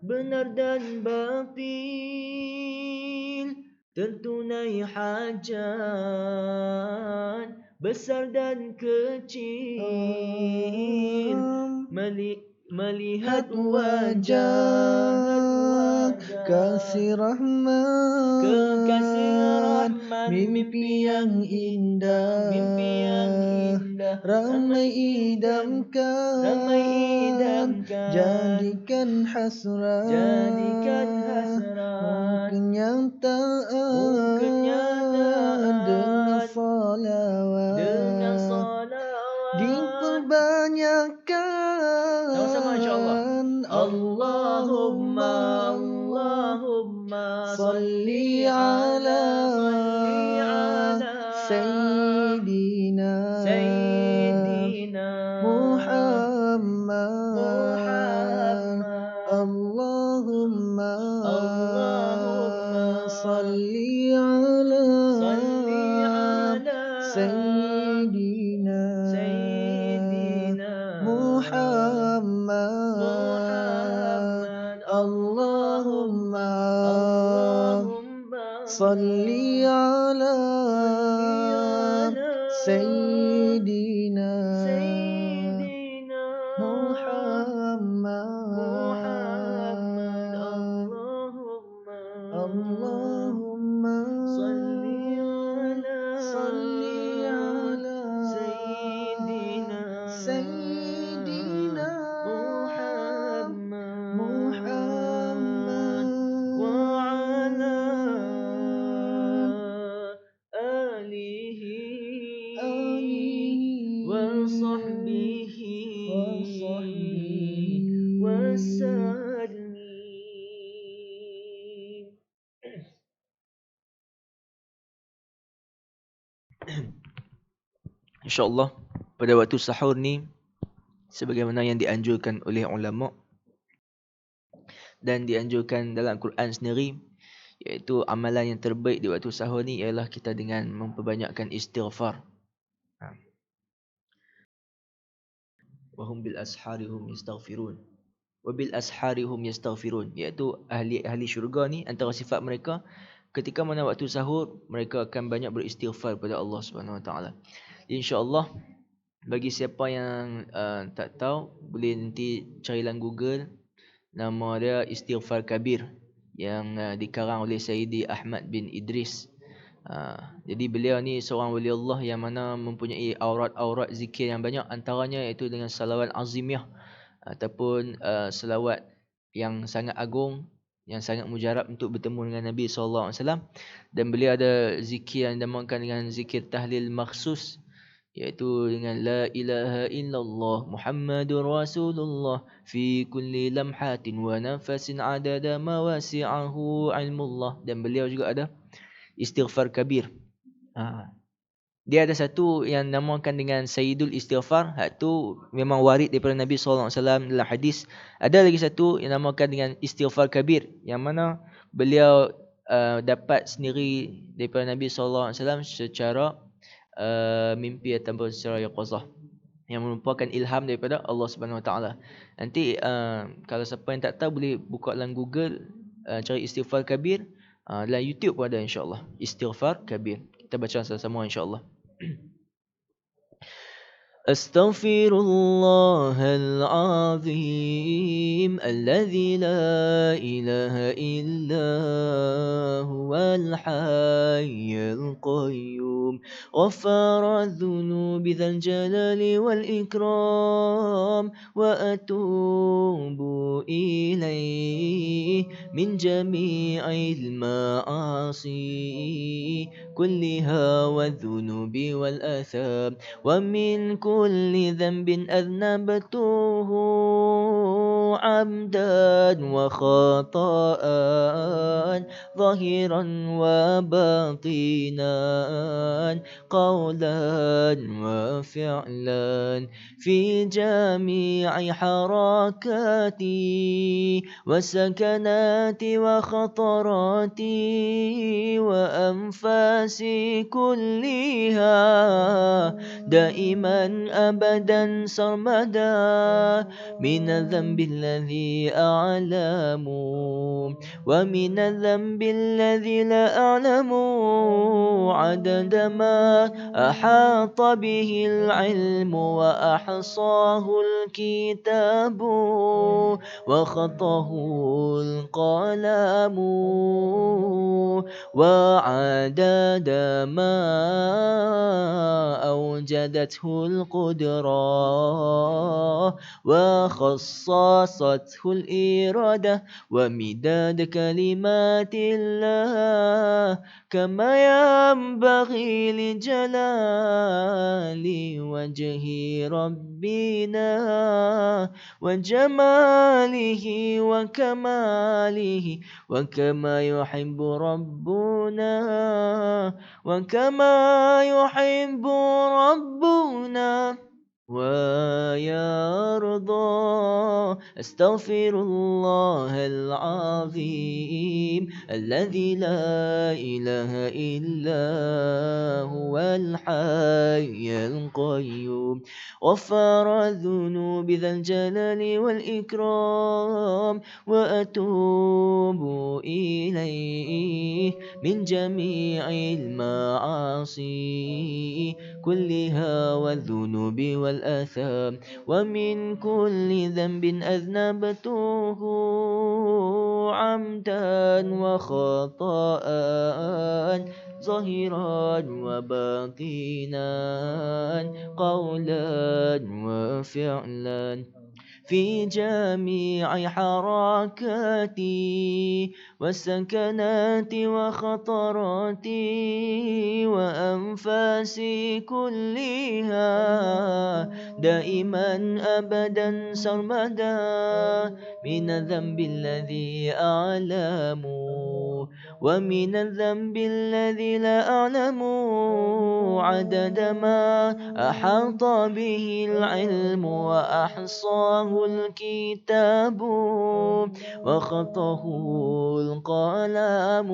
Speaker 3: benar dan batil, tertunai hajat besar dan kecil, melihat wajah
Speaker 4: kasih rahmat, mimpi yang indah, ramai idamkan, jadikan hasrat, kenyataan dengan salawat, diperbanyakkan.
Speaker 3: Sama-sama insyaAllah. Allahumma
Speaker 4: salli ala Sayyidina Muhammad. Allahumma salli ala Sayyidina Muhammad. Allahumma salli ala Sayyidina Muhammad. Allahumma salli ala Sayyidina Muhammad
Speaker 3: wa ala alihi wa sahbihi wa sallim. InsyaAllah pada waktu sahur ni, sebagaimana yang dianjurkan oleh ulama dan dianjurkan dalam Quran sendiri, iaitu amalan yang terbaik di waktu sahur ni ialah kita dengan memperbanyakkan istighfar. Wahum bil ashari hum yastaghfirun. Wa bil ashari hum yastaghfirun, iaitu ahli syurga ni antara sifat mereka ketika mana waktu sahur mereka akan banyak beristighfar kepada Allah Subhanahu Wa Taala. InsyaAllah bagi siapa yang tak tahu, boleh nanti cari dalam Google, nama dia Istighfar Kabir yang dikarang oleh Sayyidi Ahmad bin Idris. Jadi beliau ni seorang wali Allah yang mana mempunyai aurat-aurat zikir yang banyak, antaranya iaitu dengan salawat azimiyah ataupun salawat yang sangat agung, yang sangat mujarab untuk bertemu dengan Nabi SAW. Dan beliau ada zikir yang dinamakan dengan zikir tahlil makhsus, iaitu dengan la ilaha illallah Muhammadur Rasulullah fi kulli lamhatin wa nafasin adada mawasi'ahu ilmullah. Dan beliau juga ada istighfar kabir. Dia ada satu yang namakan dengan Sayyidul Istighfar. Tu memang warid daripada Nabi SAW dalam hadis. Ada lagi satu yang namakan dengan Istighfar Kabir, yang mana beliau dapat sendiri daripada Nabi SAW secara mimpi ataupun secara yaqazah, yang merupakan ilham daripada Allah Subhanahu Wa Taala. Nanti kalau siapa yang tak tahu boleh buka dalam Google, cari Istighfar Kabir. Dalam YouTube pun ada insya-Allah Istighfar Kabir. Kita baca sama-sama insya-Allah. Astaghfirullahal azim alladzi la ilaha illa huwal hayyul qayyum ghafarad dhunubi dzal jalali wal ikram wa atubu ilaihi min jami'il ma'asi kulliha wadh-dhunubi wal atham wa min kulli dhanbin adnabtuhu amdan wa khata'an zahiran wa batinan qawlan wa fi'lan fi jami'i harakati wa sakana والسكنات وخطراتي وأنفاسي كلها دائما أبدا سرمدا من الذنب الذي أعلم ومن الذنب الذي لا أعلم عدد ما أحاط به العلم وأحصاه الكتاب وخطه القلم وعدد ما أوجدته القدرة وخصصته الإرادة ومداد كلمات الله كما ينبغي لجلال وجه ربنا وجماله وكماله وكما يحب ربنا وكما يحب ربنا ويرضى. أستغفر الله العظيم الذي لا إله إلا هو الحي القيوم غفار الذنوب ذا الجلال والإكرام وأتوب إليه من جميع المعاصي كلها والذنوب والآثام ومن كل ذنب أذنبته عمدا وخطأ ظاهرا وباطنا قولا وفعلا في جميع حركاتي والسكنات وخطراتي وأنفاسي كلها دائما أبدا سرمدا من الذنب الذي أعلم ومن الذنب الذي لا أعلم عدد ما أحاط به العلم وأحصاه الكتاب وخطه القلم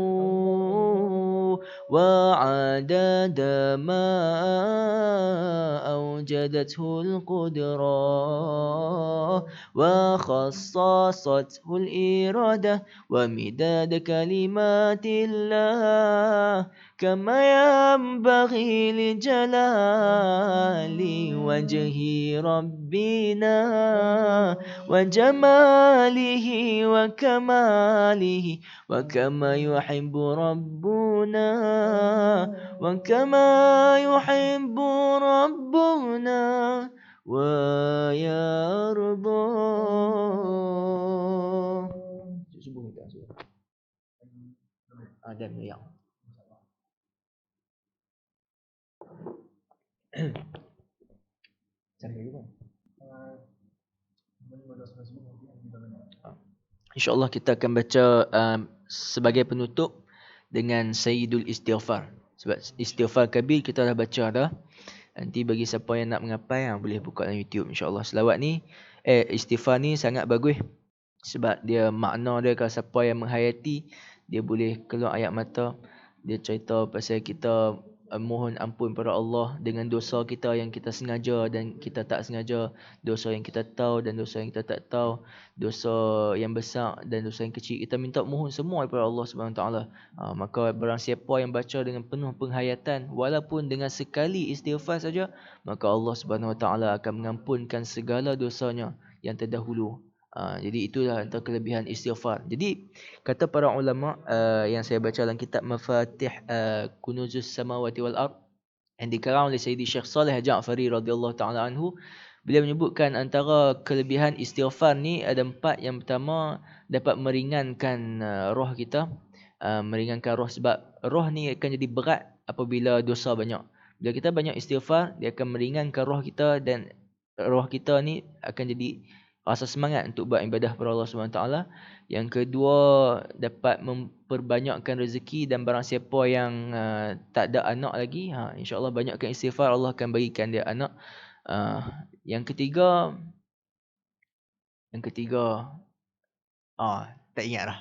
Speaker 3: وعدد ما أوجدته القدرة وخصصته الإرادة ومداد كلمات الله كما ينبغي لجلال وجه ربنا وجماله وكماله وكما يحب ربنا وكما يحب ربنا ويرضى. Dan yang InsyaAllah kita akan baca sebagai penutup dengan Sayyidul Istighfar. Sebab Istighfar Kabir kita dah baca dah. Nanti bagi siapa yang nak mengapai boleh buka dalam YouTube insyaAllah. Selawat ni Istighfar ni sangat bagus. Sebab dia makna dia kalau siapa yang menghayati dia boleh keluar ayat mata. Dia cerita pasal kita mohon ampun pada Allah dengan dosa kita yang kita sengaja dan kita tak sengaja, dosa yang kita tahu dan dosa yang kita tak tahu, dosa yang besar dan dosa yang kecil. Kita minta mohon semua kepada Allah Subhanahu Wa Taala. Maka barang siapa yang baca dengan penuh penghayatan walaupun dengan sekali istighfar saja, maka Allah Subhanahu Wa Taala akan mengampunkan segala dosanya yang terdahulu. Jadi itulah antara kelebihan istighfar. Jadi kata para ulama yang saya baca dalam kitab Mafatih Kunuzus Samawati wal Ard yang dikarang oleh Sayyidi Syekh Saleh Ja'fari radhiyallahu taala anhu, beliau menyebutkan antara kelebihan istighfar ni ada 4. Yang pertama, dapat meringankan roh kita, meringankan roh, sebab roh ni akan jadi berat apabila dosa banyak. Bila kita banyak istighfar, dia akan meringankan roh kita dan roh kita ni akan jadi rasa semangat untuk buat ibadah kepada Allah SWT. Yang kedua, dapat memperbanyakkan rezeki dan barang siapa yang tak ada anak lagi, insya-Allah banyakkan istighfar, Allah akan bagikan dia anak. Yang ketiga tak ingat dah.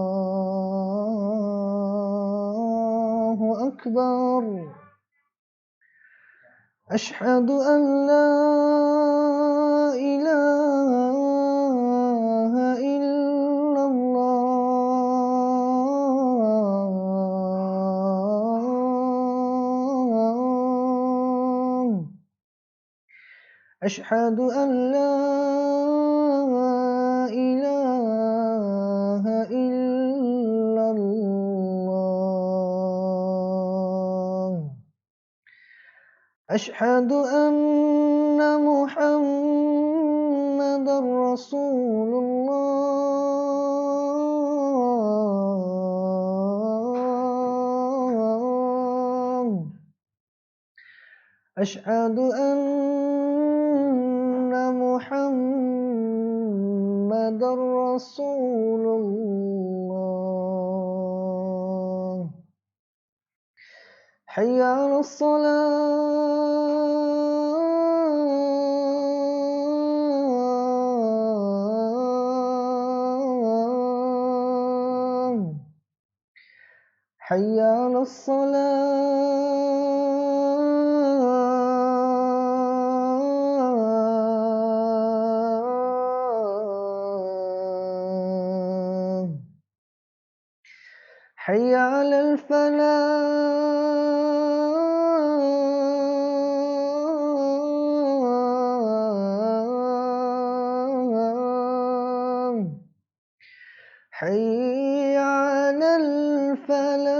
Speaker 1: Allah. أكبر أشهد أن لا إله إلا الله أشهد أن لا إله إلا الله أشهد أن محمدا رسول الله أشهد أن محمدا رسول الله حي على الصلاة حي على الصلاة حي على الفلاح حي على الفلاح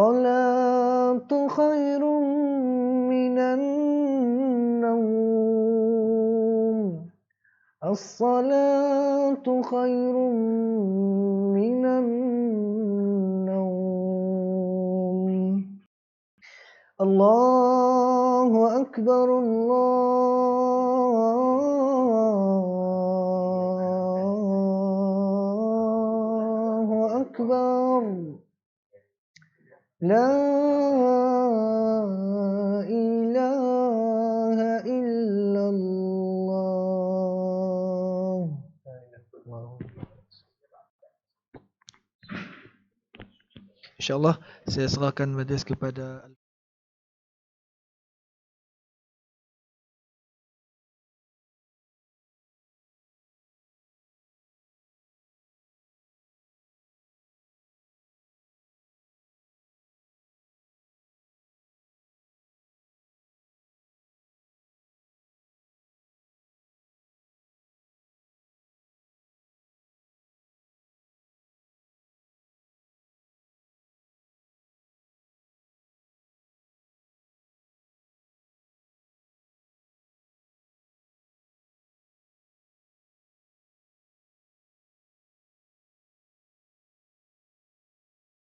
Speaker 1: الصلاة خير من النوم الصلاة خير من النوم الله أكبر الله أكبر لا إله إلا الله
Speaker 4: InsyaAllah saya serahkan majlis kepada